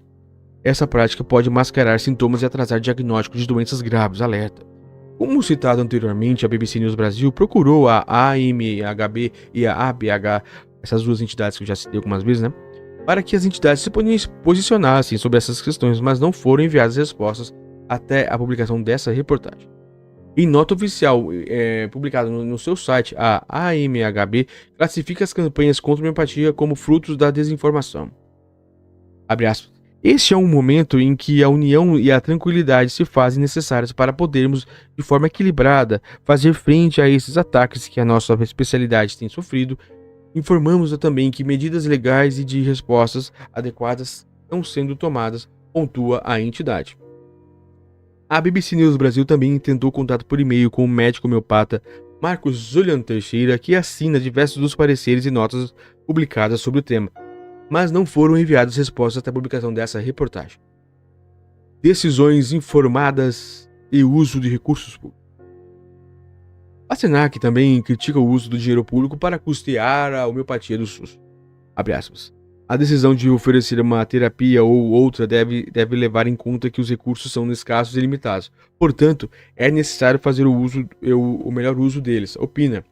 pode mascarar sintomas e atrasar diagnósticos de doenças graves, alerta. Como citado anteriormente, a BBC News Brasil procurou a AMHB e a ABH, essas duas entidades que eu já citei algumas vezes, né? Para que as entidades se posicionassem sobre essas questões, mas não foram enviadas respostas até a publicação dessa reportagem. Em nota oficial publicada no seu site, a AMHB classifica as campanhas contra a homeopatia como frutos da desinformação. Abre aspas. Este é um momento em que a união e a tranquilidade se fazem necessárias para podermos, de forma equilibrada, fazer frente a esses ataques que a nossa especialidade tem sofrido. Informamos também que medidas legais e de respostas adequadas estão sendo tomadas, pontua a entidade. A BBC News Brasil também tentou contato por e-mail com o médico homeopata Marcos Julian Teixeira, que assina diversos dos pareceres e notas publicadas sobre o tema, mas não foram enviadas respostas até a publicação dessa reportagem. Decisões informadas e uso de recursos públicos. Pasternak também critica o uso do dinheiro público para custear a homeopatia do SUS. Abre aspas. A decisão de oferecer uma terapia ou outra deve levar em conta que os recursos são escassos e limitados. Portanto, é necessário fazer o melhor uso deles, opina.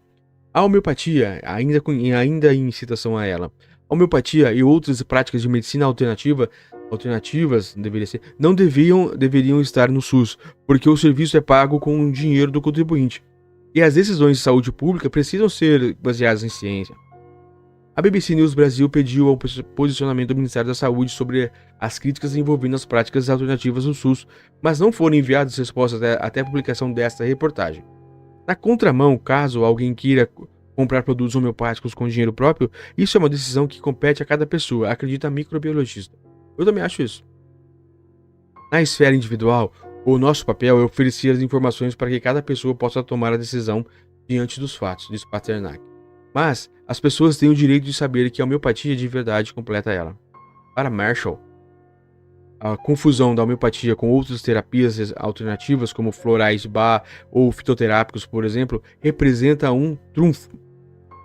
A homeopatia, ainda em citação a ela, a homeopatia e outras práticas de medicina alternativas não deveriam estar no SUS, porque o serviço é pago com o dinheiro do contribuinte. E as decisões de saúde pública precisam ser baseadas em ciência. A BBC News Brasil pediu o posicionamento do Ministério da Saúde sobre as críticas envolvendo as práticas alternativas no SUS, mas não foram enviadas respostas até a publicação desta reportagem. Na contramão, caso alguém queira comprar produtos homeopáticos com dinheiro próprio, isso é uma decisão que compete a cada pessoa, acredita a microbiologista. Eu também acho isso. Na esfera individual, o nosso papel é oferecer as informações para que cada pessoa possa tomar a decisão diante dos fatos, diz Pasternak. Mas as pessoas têm o direito de saber que a homeopatia de verdade completa ela. Para Marshall, a confusão da homeopatia com outras terapias alternativas, como florais de Bach ou fitoterápicos, por exemplo, representa um trunfo.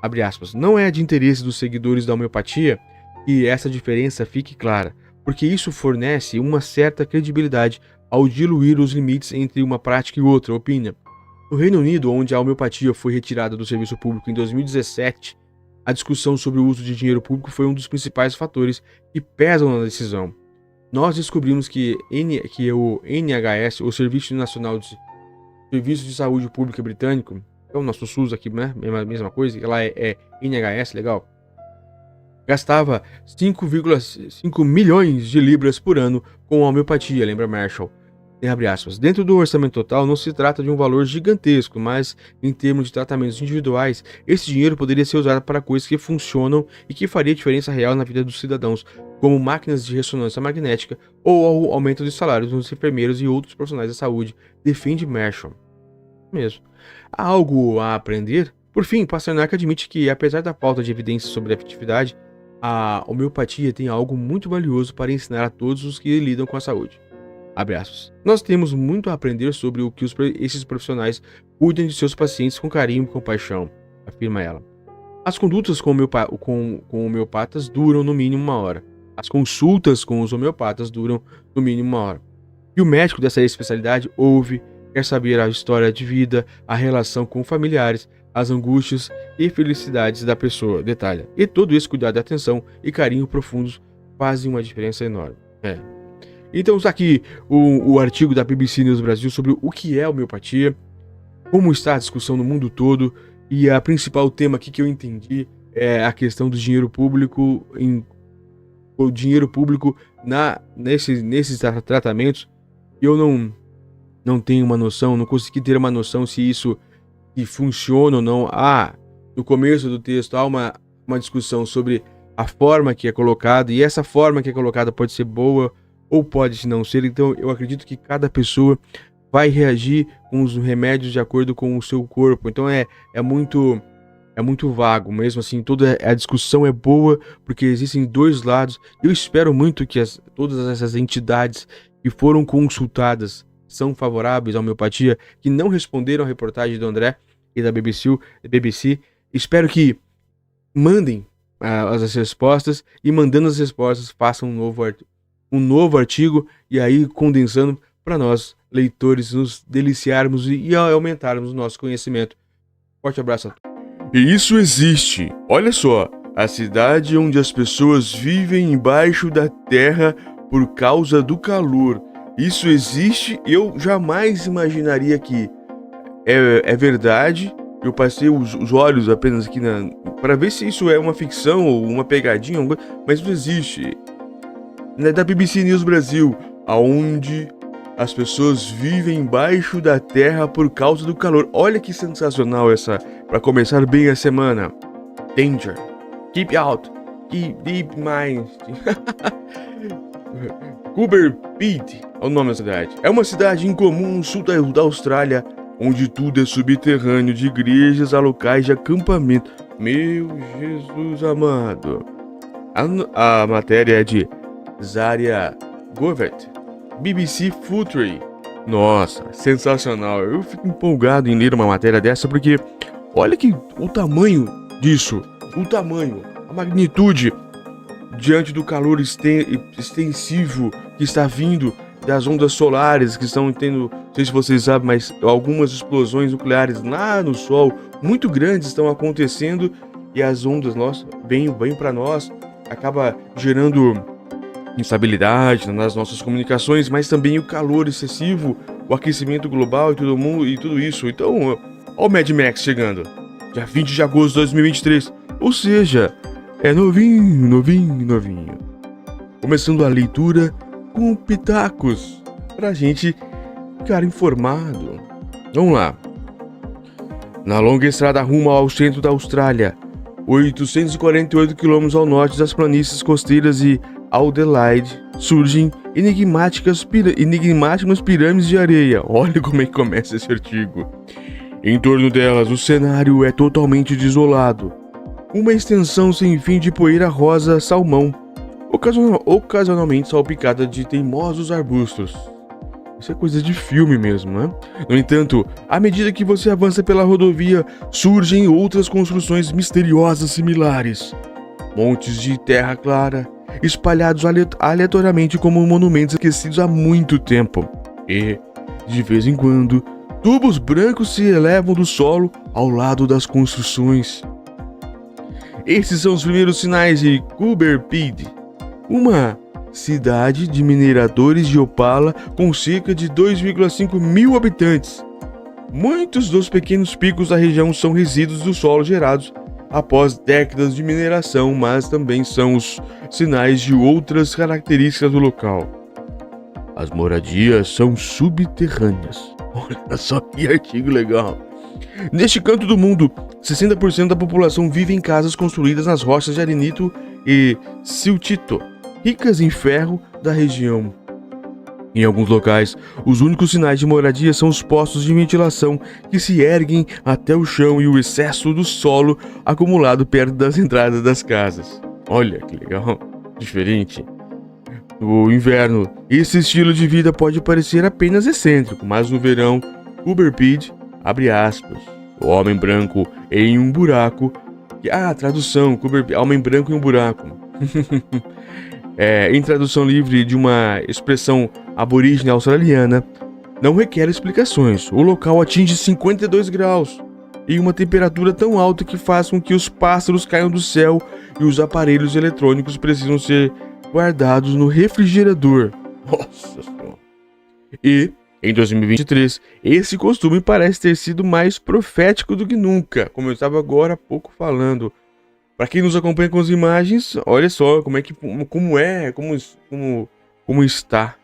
Abre aspas. Não é de interesse dos seguidores da homeopatia que essa diferença fique clara, porque isso fornece uma certa credibilidade ao diluir os limites entre uma prática e outra, opina. No Reino Unido, onde a homeopatia foi retirada do serviço público em 2017, a discussão sobre o uso de dinheiro público foi um dos principais fatores que pesam na decisão. Nós descobrimos que o NHS, o Serviço Nacional de Serviços de Saúde Pública Britânico, é o nosso SUS aqui, né? Mesma coisa, que lá é NHS, legal. Gastava 5,5 milhões de libras por ano com a homeopatia, lembra Marshall. Abre aspas. Dentro do orçamento total, não se trata de um valor gigantesco, mas em termos de tratamentos individuais, esse dinheiro poderia ser usado para coisas que funcionam e que faria diferença real na vida dos cidadãos, como máquinas de ressonância magnética ou o aumento dos salários dos enfermeiros e outros profissionais da saúde, defende Marshall. Mesmo. Há algo a aprender? Por fim, Pasternak admite que, apesar da falta de evidências sobre a efetividade, a homeopatia tem algo muito valioso para ensinar a todos os que lidam com a saúde. Abre aspas. Nós temos muito a aprender sobre o que esses profissionais cuidam de seus pacientes com carinho e compaixão, afirma ela. As condutas com homeopatas duram no mínimo 1 hora. As consultas com os homeopatas duram no mínimo 1 hora. E o médico dessa especialidade ouve, quer saber a história de vida, a relação com familiares, as angústias e felicidades da pessoa, detalha. E todo esse cuidado, atenção e carinho profundos fazem uma diferença enorme. Então está aqui o artigo da BBC News Brasil sobre o que é homeopatia, como está a discussão no mundo todo, e a principal tema aqui que eu entendi é a questão do dinheiro público, nesses tratamentos. Eu não tenho uma noção, não consegui ter uma noção se isso funciona ou não. No começo do texto há uma discussão sobre a forma que é colocada, e essa forma que é colocada pode ser boa ou pode não ser. Então eu acredito que cada pessoa vai reagir com os remédios de acordo com o seu corpo. Então é muito vago. Mesmo assim, toda a discussão é boa, porque existem dois lados. Eu espero muito que todas essas entidades que foram consultadas são favoráveis à homeopatia, que não responderam à reportagem do André e da BBC. Espero que mandem as respostas, e mandando as respostas façam um novo artigo, e aí condensando para nós, leitores, nos deliciarmos e aumentarmos o nosso conhecimento. Forte abraço a todos. E isso existe. Olha só, a cidade onde as pessoas vivem embaixo da terra por causa do calor. Isso existe. Eu jamais imaginaria que é verdade. Eu passei os olhos apenas aqui para ver se isso é uma ficção ou uma pegadinha, mas isso existe. É da BBC News Brasil, aonde as pessoas vivem embaixo da terra por causa do calor. Olha que sensacional essa, para começar bem a semana. Danger. Keep out. Keep deep mind. Coober Pedy é o nome da cidade. É uma cidade incomum no sul da Austrália, onde tudo é subterrâneo, de igrejas a locais de acampamento. Meu Jesus amado. A matéria é de Zaria Govert, BBC Future. Nossa, sensacional. Eu fico empolgado em ler uma matéria dessa, porque olha que o tamanho disso, a magnitude diante do calor extensivo que está vindo das ondas solares que estão tendo, não sei se vocês sabem, mas algumas explosões nucleares lá no Sol muito grandes estão acontecendo, e as ondas, nossa, vêm para nós, acaba gerando instabilidade nas nossas comunicações, mas também o calor excessivo, o aquecimento global e tudo isso. Então, olha o Mad Max chegando, dia 20 de agosto de 2023, ou seja, é novinho. Começando a leitura com pitacos, pra gente ficar informado. Vamos lá. Na longa estrada rumo ao centro da Austrália, 848 km ao norte das planícies costeiras e Adelaide, surgem enigmáticas pirâmides de areia. Olha como é que começa esse artigo. Em torno delas, o cenário é totalmente desolado. Uma extensão sem fim de poeira rosa salmão, ocasionalmente salpicada de teimosos arbustos. Isso é coisa de filme mesmo, né? No entanto, à medida que você avança pela rodovia, surgem outras construções misteriosas similares. Montes de terra clara, espalhados aleatoriamente como monumentos esquecidos há muito tempo. E, de vez em quando, tubos brancos se elevam do solo ao lado das construções. Esses são os primeiros sinais de Coober Pedy, uma cidade de mineradores de opala com cerca de 2,5 mil habitantes. Muitos dos pequenos picos da região são resíduos do solo gerados após décadas de mineração, mas também são os sinais de outras características do local. As moradias são subterrâneas. Olha só que artigo legal. Neste canto do mundo, 60% da população vive em casas construídas nas rochas de arenito e siltito, ricas em ferro da região. Em alguns locais, os únicos sinais de moradia são os postos de ventilação que se erguem até o chão e o excesso do solo acumulado perto das entradas das casas. Olha que legal, diferente. No inverno, esse estilo de vida pode parecer apenas excêntrico, mas no verão, Coober abre aspas, o homem branco em um buraco. Tradução, homem branco em um buraco. Em tradução livre de uma expressão aborígene australiana, não requer explicações. O local atinge 52 graus e uma temperatura tão alta que faz com que os pássaros caiam do céu e os aparelhos eletrônicos precisam ser guardados no refrigerador. Nossa Senhora! E, em 2023, esse costume parece ter sido mais profético do que nunca, como eu estava agora há pouco falando. Para quem nos acompanha com as imagens, olha só como está.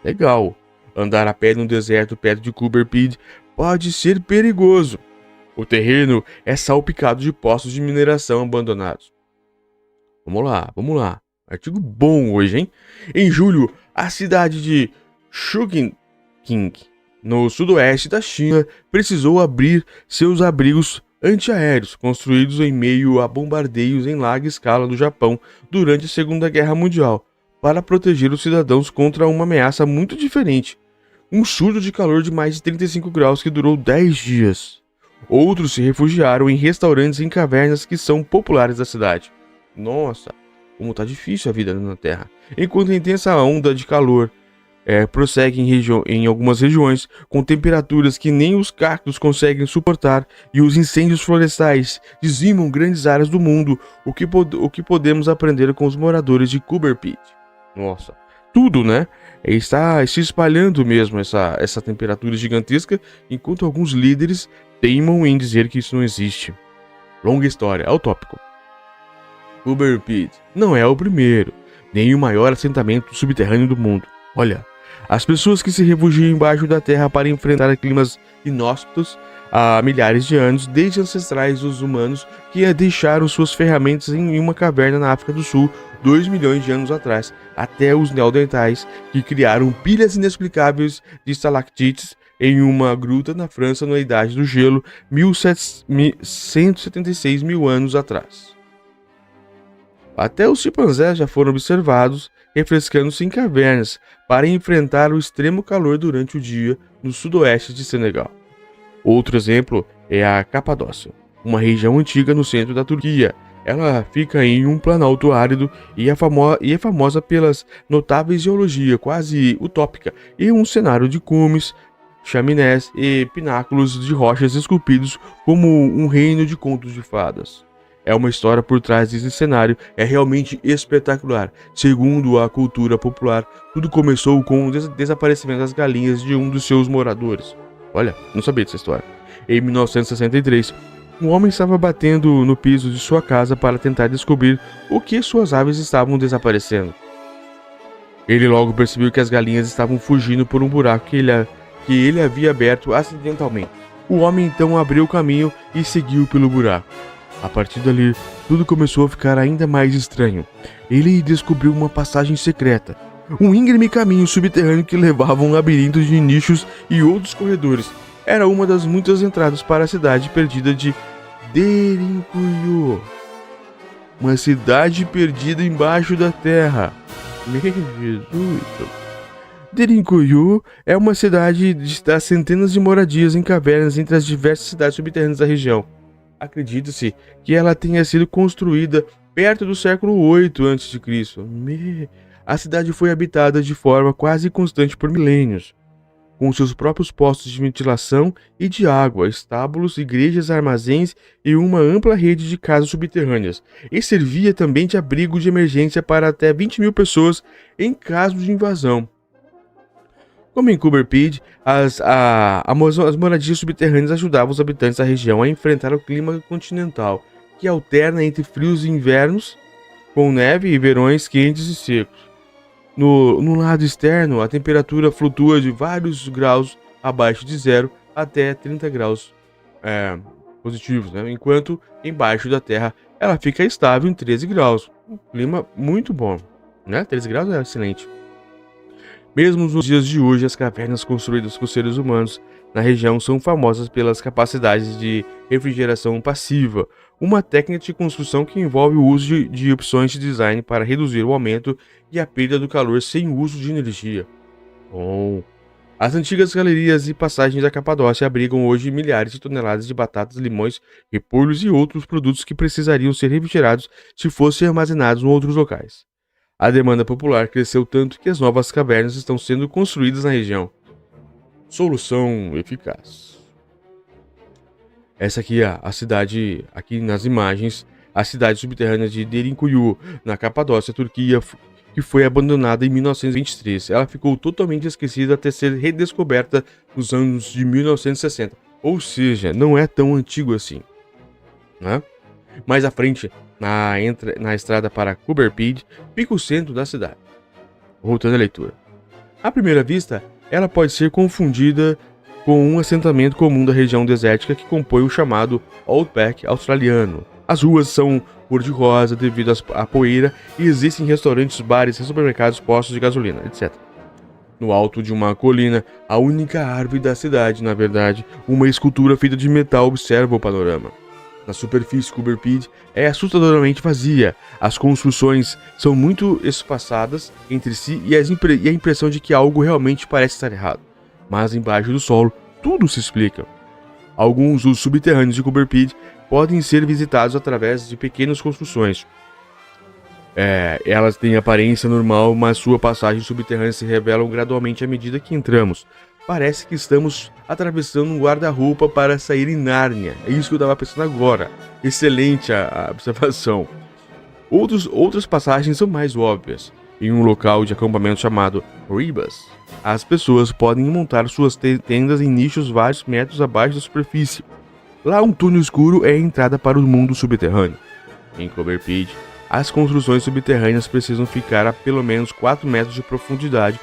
Legal. Andar a pé no deserto perto de Coober Pedy pode ser perigoso. O terreno é salpicado de poços de mineração abandonados. Vamos lá. Artigo bom hoje, hein? Em julho, a cidade de Chongqing, no sudoeste da China, precisou abrir seus abrigos antiaéreos, construídos em meio a bombardeios em larga escala do Japão durante a Segunda Guerra Mundial, para proteger os cidadãos contra uma ameaça muito diferente, um surto de calor de mais de 35 graus que durou 10 dias. Outros se refugiaram em restaurantes e em cavernas que são populares da cidade. Nossa, como tá difícil a vida na Terra. Enquanto a intensa onda de calor prossegue em algumas regiões, com temperaturas que nem os cactos conseguem suportar, e os incêndios florestais dizimam grandes áreas do mundo, o que podemos aprender com os moradores de Coober Pedy? Nossa, tudo, né? Está se espalhando mesmo essa temperatura gigantesca, enquanto alguns líderes teimam em dizer que isso não existe. Longa história, ao tópico. Coober Pedy não é o primeiro, nem o maior assentamento subterrâneo do mundo. Olha, as pessoas que se refugiam embaixo da terra para enfrentar climas inóspitos há milhares de anos, desde ancestrais dos humanos que deixaram suas ferramentas em uma caverna na África do Sul 2 milhões de anos atrás, até os neandertais que criaram pilhas inexplicáveis de estalactites em uma gruta na França na Idade do Gelo 176 mil anos atrás. Até os chimpanzés já foram observados refrescando-se em cavernas para enfrentar o extremo calor durante o dia no sudoeste de Senegal. Outro exemplo é a Capadócia, uma região antiga no centro da Turquia. Ela fica em um planalto árido e é famosa pelas notáveis geologia quase utópica e um cenário de cumes, chaminés e pináculos de rochas esculpidos como um reino de contos de fadas. É uma história por trás desse cenário, é realmente espetacular. Segundo a cultura popular, tudo começou com o desaparecimento das galinhas de um dos seus moradores. Olha, não sabia dessa história. Em 1963, um homem estava batendo no piso de sua casa para tentar descobrir o que suas aves estavam desaparecendo. Ele logo percebeu que as galinhas estavam fugindo por um buraco que ele havia aberto acidentalmente. O homem então abriu o caminho e seguiu pelo buraco. A partir dali, tudo começou a ficar ainda mais estranho. Ele descobriu uma passagem secreta, um íngreme caminho subterrâneo que levava a um labirinto de nichos e outros corredores. Era uma das muitas entradas para a cidade perdida de Derinkuyu. Uma cidade perdida embaixo da terra. Meu Jesus! Derinkuyu é uma cidade das centenas de moradias em cavernas entre as diversas cidades subterrâneas da região. Acredita-se que ela tenha sido construída perto do século 8 a.C. A cidade foi habitada de forma quase constante por milênios, com seus próprios postos de ventilação e de água, estábulos, igrejas, armazéns e uma ampla rede de casas subterrâneas, e servia também de abrigo de emergência para até 20 mil pessoas em caso de invasão. Como em Cooper Pedy, as moradias subterrâneas ajudavam os habitantes da região a enfrentar o clima continental, que alterna entre frios invernos com neve e verões quentes e secos. No lado externo, a temperatura flutua de vários graus abaixo de zero até 30 graus positivos, né? Enquanto embaixo da Terra ela fica estável em 13 graus. Um clima muito bom, né? 13 graus é excelente. Mesmo nos dias de hoje, as cavernas construídas por seres humanos na região são famosas pelas capacidades de refrigeração passiva, uma técnica de construção que envolve o uso de opções de design para reduzir o aumento e a perda do calor sem uso de energia. Bom. As antigas galerias e passagens da Capadócia abrigam hoje milhares de toneladas de batatas, limões, repolhos e outros produtos que precisariam ser refrigerados se fossem armazenados em outros locais. A demanda popular cresceu tanto que as novas cavernas estão sendo construídas na região. Solução eficaz. Essa aqui é a cidade, aqui nas imagens, a cidade subterrânea de Derinkuyu, na Capadócia, Turquia, que foi abandonada em 1923. Ela ficou totalmente esquecida até ser redescoberta nos anos de 1960. Ou seja, não é tão antigo assim, né? Mais à frente, na estrada para Cooper Pedy, fica o centro da cidade. Voltando à leitura. À primeira vista, ela pode ser confundida com um assentamento comum da região desértica que compõe o chamado Outback australiano. As ruas são cor-de-rosa devido à poeira e existem restaurantes, bares, supermercados, postos de gasolina, etc. No alto de uma colina, a única árvore da cidade, na verdade, uma escultura feita de metal observa o panorama. Na superfície, Cooper Pedy é assustadoramente vazia. As construções são muito espaçadas entre si e a impressão de que algo realmente parece estar errado. Mas embaixo do solo, tudo se explica. Alguns dos subterrâneos de Cooper Pedy podem ser visitados através de pequenas construções. Elas têm aparência normal, mas sua passagem subterrânea se revelam gradualmente à medida que entramos. Parece que estamos atravessando um guarda-roupa para sair em Nárnia. É isso que eu estava pensando agora. Excelente a observação. Outras passagens são mais óbvias. Em um local de acampamento chamado Ribas, as pessoas podem montar suas tendas em nichos vários metros abaixo da superfície. Lá, um túnel escuro é a entrada para o mundo subterrâneo. Em Cooper Pedy, as construções subterrâneas precisam ficar a pelo menos 4 metros de profundidade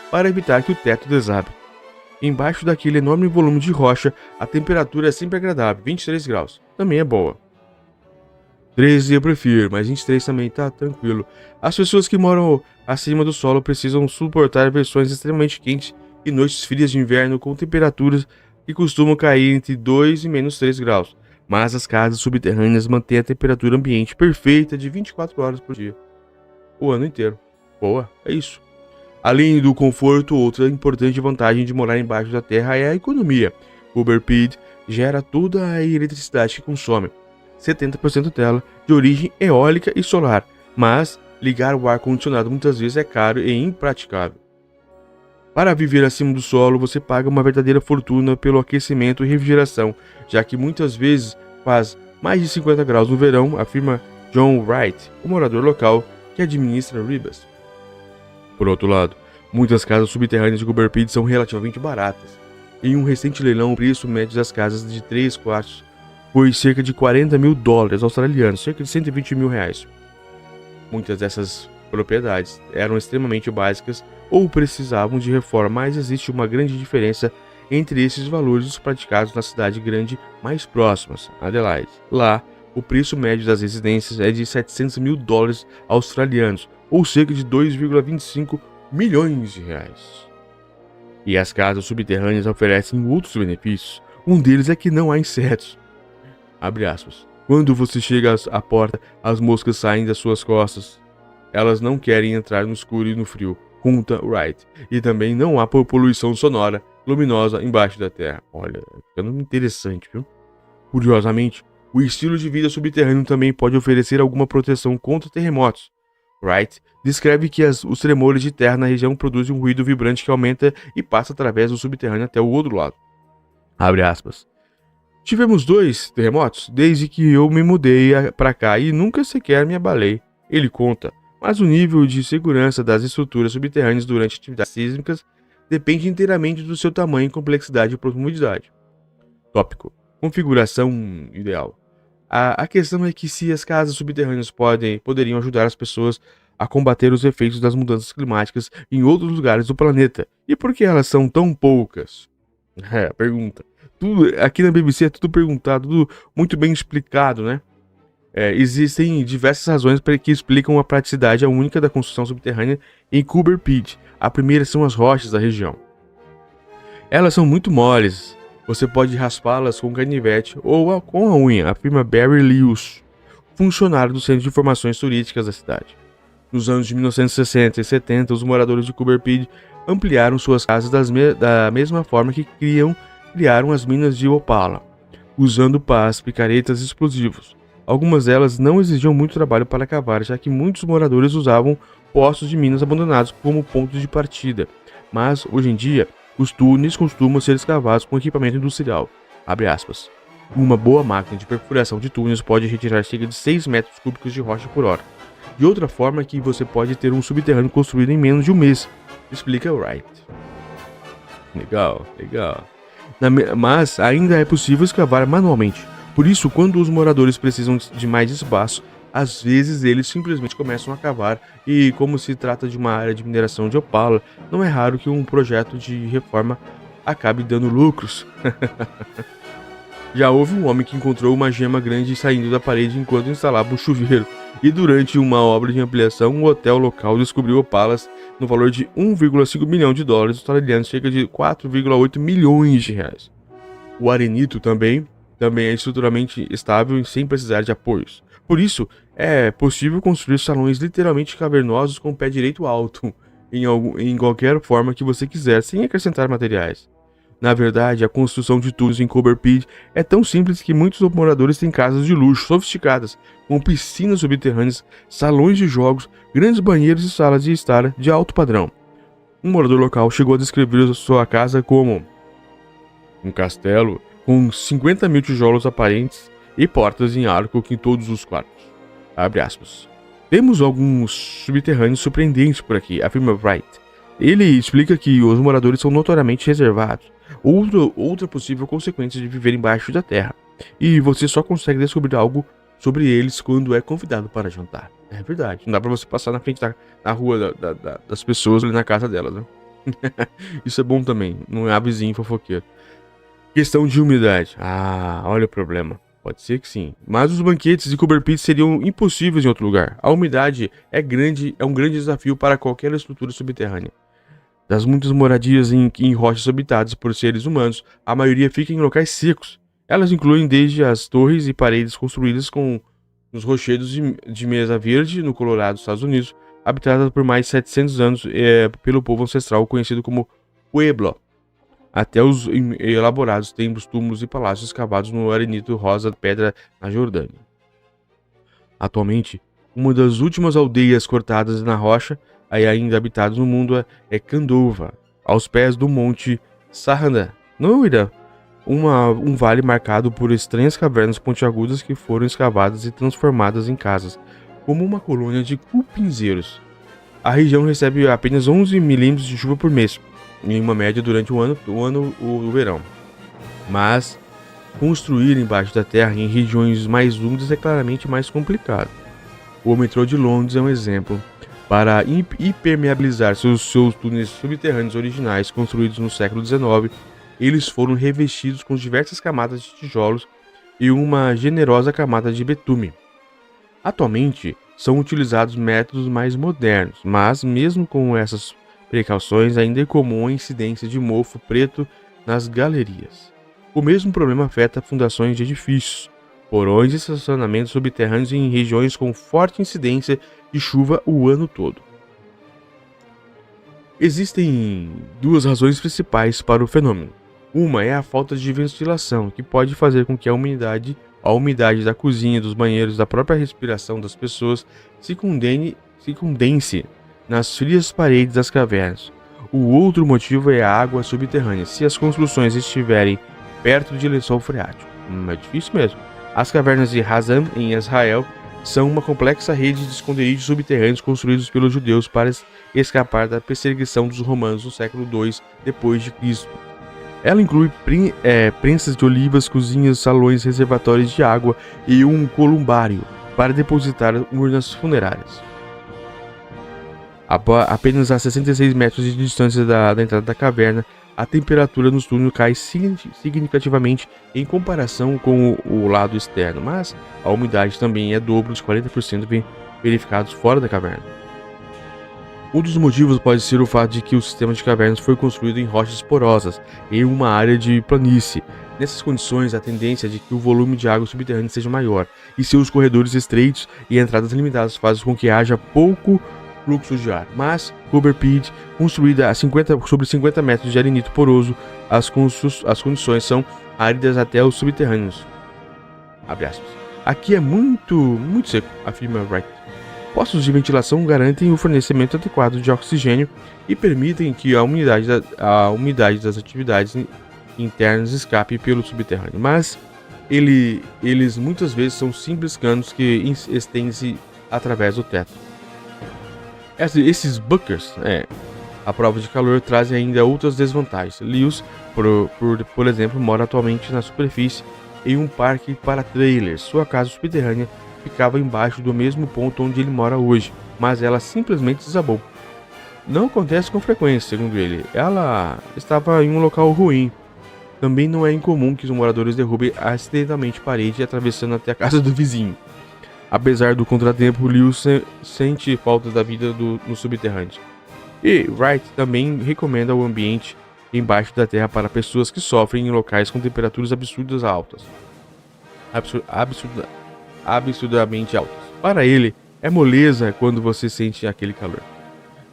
para evitar que o teto desabe. Embaixo daquele enorme volume de rocha, a temperatura é sempre agradável, 23 graus. Também é boa. 13 eu prefiro, mas 23 também tá tranquilo. As pessoas que moram acima do solo precisam suportar versões extremamente quentes e noites frias de inverno com temperaturas que costumam cair entre 2 e menos 3 graus. Mas as casas subterrâneas mantêm a temperatura ambiente perfeita de 24 horas por dia. O ano inteiro. Boa, é isso. Além do conforto, outra importante vantagem de morar embaixo da terra é a economia. Cooper Pedy gera toda a eletricidade que consome, 70% dela de origem eólica e solar, mas ligar o ar-condicionado muitas vezes é caro e impraticável. Para viver acima do solo, você paga uma verdadeira fortuna pelo aquecimento e refrigeração, já que muitas vezes faz mais de 50 graus no verão, afirma John Wright, o morador local que administra Ribas. Por outro lado, muitas casas subterrâneas de Cooper Pedy são relativamente baratas. Em um recente leilão, o preço médio das casas de 3 quartos foi cerca de 40 mil dólares australianos, cerca de 120 mil reais. Muitas dessas propriedades eram extremamente básicas ou precisavam de reforma, mas existe uma grande diferença entre esses valores e os praticados na cidade grande mais próximas, Adelaide. Lá, o preço médio das residências é de 700 mil dólares australianos, ou cerca de 2,25 milhões de reais. E as casas subterrâneas oferecem outros benefícios. Um deles é que não há insetos. Abre aspas. Quando você chega à porta, as moscas saem das suas costas. Elas não querem entrar no escuro e no frio, conta Wright. E também não há poluição sonora luminosa embaixo da terra. Olha, ficando interessante, viu? Curiosamente, o estilo de vida subterrâneo também pode oferecer alguma proteção contra terremotos. Wright descreve que os tremores de terra na região produzem um ruído vibrante que aumenta e passa através do subterrâneo até o outro lado. Abre aspas. Tivemos 2 terremotos desde que eu me mudei para cá e nunca sequer me abalei, ele conta, mas o nível de segurança das estruturas subterrâneas durante atividades sísmicas depende inteiramente do seu tamanho, complexidade e profundidade. Tópico: configuração ideal. A questão é que se as casas subterrâneas poderiam ajudar as pessoas a combater os efeitos das mudanças climáticas em outros lugares do planeta, e por que elas são tão poucas? Pergunta. Tudo, aqui na BBC é tudo perguntado, tudo muito bem explicado, né? Existem diversas razões que explicam a praticidade única da construção subterrânea em Coober Pedy. A primeira são as rochas da região. Elas são muito moles. Você pode raspá-las com canivete ou com a unha, afirma Barry Lewis, funcionário do Centro de Informações Turísticas da cidade. Nos anos de 1960 e 70, os moradores de Coober Pedy ampliaram suas casas da mesma forma que criaram as minas de Opala, usando pás, picaretas e explosivos. Algumas delas não exigiam muito trabalho para cavar, já que muitos moradores usavam poços de minas abandonados como ponto de partida. Mas, hoje em dia, os túneis costumam ser escavados com equipamento industrial. Abre aspas. Uma boa máquina de perfuração de túneis pode retirar cerca de 6 metros cúbicos de rocha por hora. De outra forma que você pode ter um subterrâneo construído em menos de um mês, explica Wright. Legal. Mas ainda é possível escavar manualmente. Por isso, quando os moradores precisam de mais espaço, às vezes eles simplesmente começam a cavar, e como se trata de uma área de mineração de opala, não é raro que um projeto de reforma acabe dando lucros. Já houve um homem que encontrou uma gema grande saindo da parede enquanto instalava um chuveiro, e durante uma obra de ampliação, um hotel local descobriu opalas no valor de 1,5 milhão de dólares australianos, cerca de 4,8 milhões de reais. O arenito também é estruturalmente estável e sem precisar de apoios. Por isso, é possível construir salões literalmente cavernosos com o pé direito alto, em qualquer forma que você quiser, sem acrescentar materiais. Na verdade, a construção de túneis em Coober Pedy é tão simples que muitos moradores têm casas de luxo sofisticadas, com piscinas subterrâneas, salões de jogos, grandes banheiros e salas de estar de alto padrão. Um morador local chegou a descrever sua casa como um castelo com 50 mil tijolos aparentes e portas em arco em todos os quartos. Abre aspas. Temos alguns subterrâneos surpreendentes por aqui, afirma Wright. Ele explica que os moradores são notoriamente reservados, outra possível consequência de viver embaixo da terra, e você só consegue descobrir algo sobre eles quando é convidado para jantar. É verdade, não dá pra você passar na frente na rua das pessoas ali na casa delas, né? Isso é bom também, não é vizinho fofoqueiro. Questão de umidade. Olha o problema. Pode ser que sim. Mas os banquetes de Coober Pedy seriam impossíveis em outro lugar. A umidade é um grande desafio para qualquer estrutura subterrânea. Das muitas moradias em rochas habitadas por seres humanos, a maioria fica em locais secos. Elas incluem desde as torres e paredes construídas nos rochedos de Mesa Verde, no Colorado, Estados Unidos, habitadas por mais de 700 anos pelo povo ancestral conhecido como Pueblo, até os elaborados templos, túmulos e palácios escavados no arenito rosa pedra na Jordânia. Atualmente, uma das últimas aldeias cortadas na rocha ainda habitadas no mundo é Candova, aos pés do Monte Sarranda, no Irã, um vale marcado por estranhas cavernas pontiagudas que foram escavadas e transformadas em casas, como uma colônia de cupinzeiros. A região recebe apenas 11 milímetros de chuva por mês, em uma média durante o verão. Mas construir embaixo da terra em regiões mais úmidas é claramente mais complicado. O metrô de Londres é um exemplo. Para impermeabilizar seus túneis subterrâneos originais construídos no século XIX, eles foram revestidos com diversas camadas de tijolos e uma generosa camada de betume. Atualmente, são utilizados métodos mais modernos, mas mesmo com essas precauções, ainda é comum a incidência de mofo preto nas galerias. O mesmo problema afeta fundações de edifícios, porões e estacionamentos subterrâneos em regiões com forte incidência de chuva o ano todo. Existem duas razões principais para o fenômeno. Uma é a falta de ventilação, que pode fazer com que a umidade da cozinha, dos banheiros, da própria respiração das pessoas se condense nas frias paredes das cavernas. O outro motivo é a água subterrânea, se as construções estiverem perto de lençol freático. É difícil mesmo. As cavernas de Hazan, em Israel, são uma complexa rede de esconderijos subterrâneos construídos pelos judeus para escapar da perseguição dos romanos no século II depois de Cristo. Ela inclui prensas de olivas, cozinhas, salões, reservatórios de água e um columbário para depositar urnas funerárias. Apenas a 66 metros de distância da entrada da caverna, a temperatura nos túneis cai significativamente em comparação com o lado externo, mas a umidade também é dobro dos 40% verificados fora da caverna. Um dos motivos pode ser o fato de que o sistema de cavernas foi construído em rochas porosas, em uma área de planície. Nessas condições, a tendência é de que o volume de água subterrânea seja maior, e seus corredores estreitos e entradas limitadas fazem com que haja pouco fluxo de ar. Mas Cooper Pit, construída sobre 50 metros de arenito poroso, as condições são áridas até os subterrâneos. Aqui é muito seco, afirma Wright. Postos de ventilação garantem o fornecimento adequado de oxigênio e permitem que a umidade das atividades internas escape pelo subterrâneo, mas eles muitas vezes são simples canos que estendem-se através do teto. Esses bunkers, a prova de calor, trazem ainda outras desvantagens. Lewis, por exemplo, mora atualmente na superfície em um parque para trailers. Sua casa subterrânea ficava embaixo do mesmo ponto onde ele mora hoje, mas ela simplesmente desabou. Não acontece com frequência, segundo ele. Ela estava em um local ruim. Também não é incomum que os moradores derrubem acidentalmente parede atravessando até a casa do vizinho. Apesar do contratempo, Lewis sente falta da vida no subterrâneo. E Wright também recomenda o ambiente embaixo da terra para pessoas que sofrem em locais com temperaturas absurdamente altas. Para ele, é moleza quando você sente aquele calor.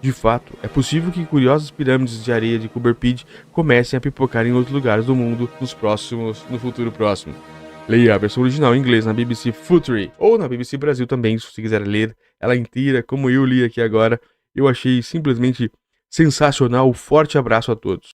De fato, é possível que curiosas pirâmides de areia de Cooper Pit comecem a pipocar em outros lugares do mundo no futuro próximo. Leia a versão original em inglês na BBC Future ou na BBC Brasil também, se você quiser ler ela inteira, como eu li aqui agora. Eu achei simplesmente sensacional. Forte abraço a todos.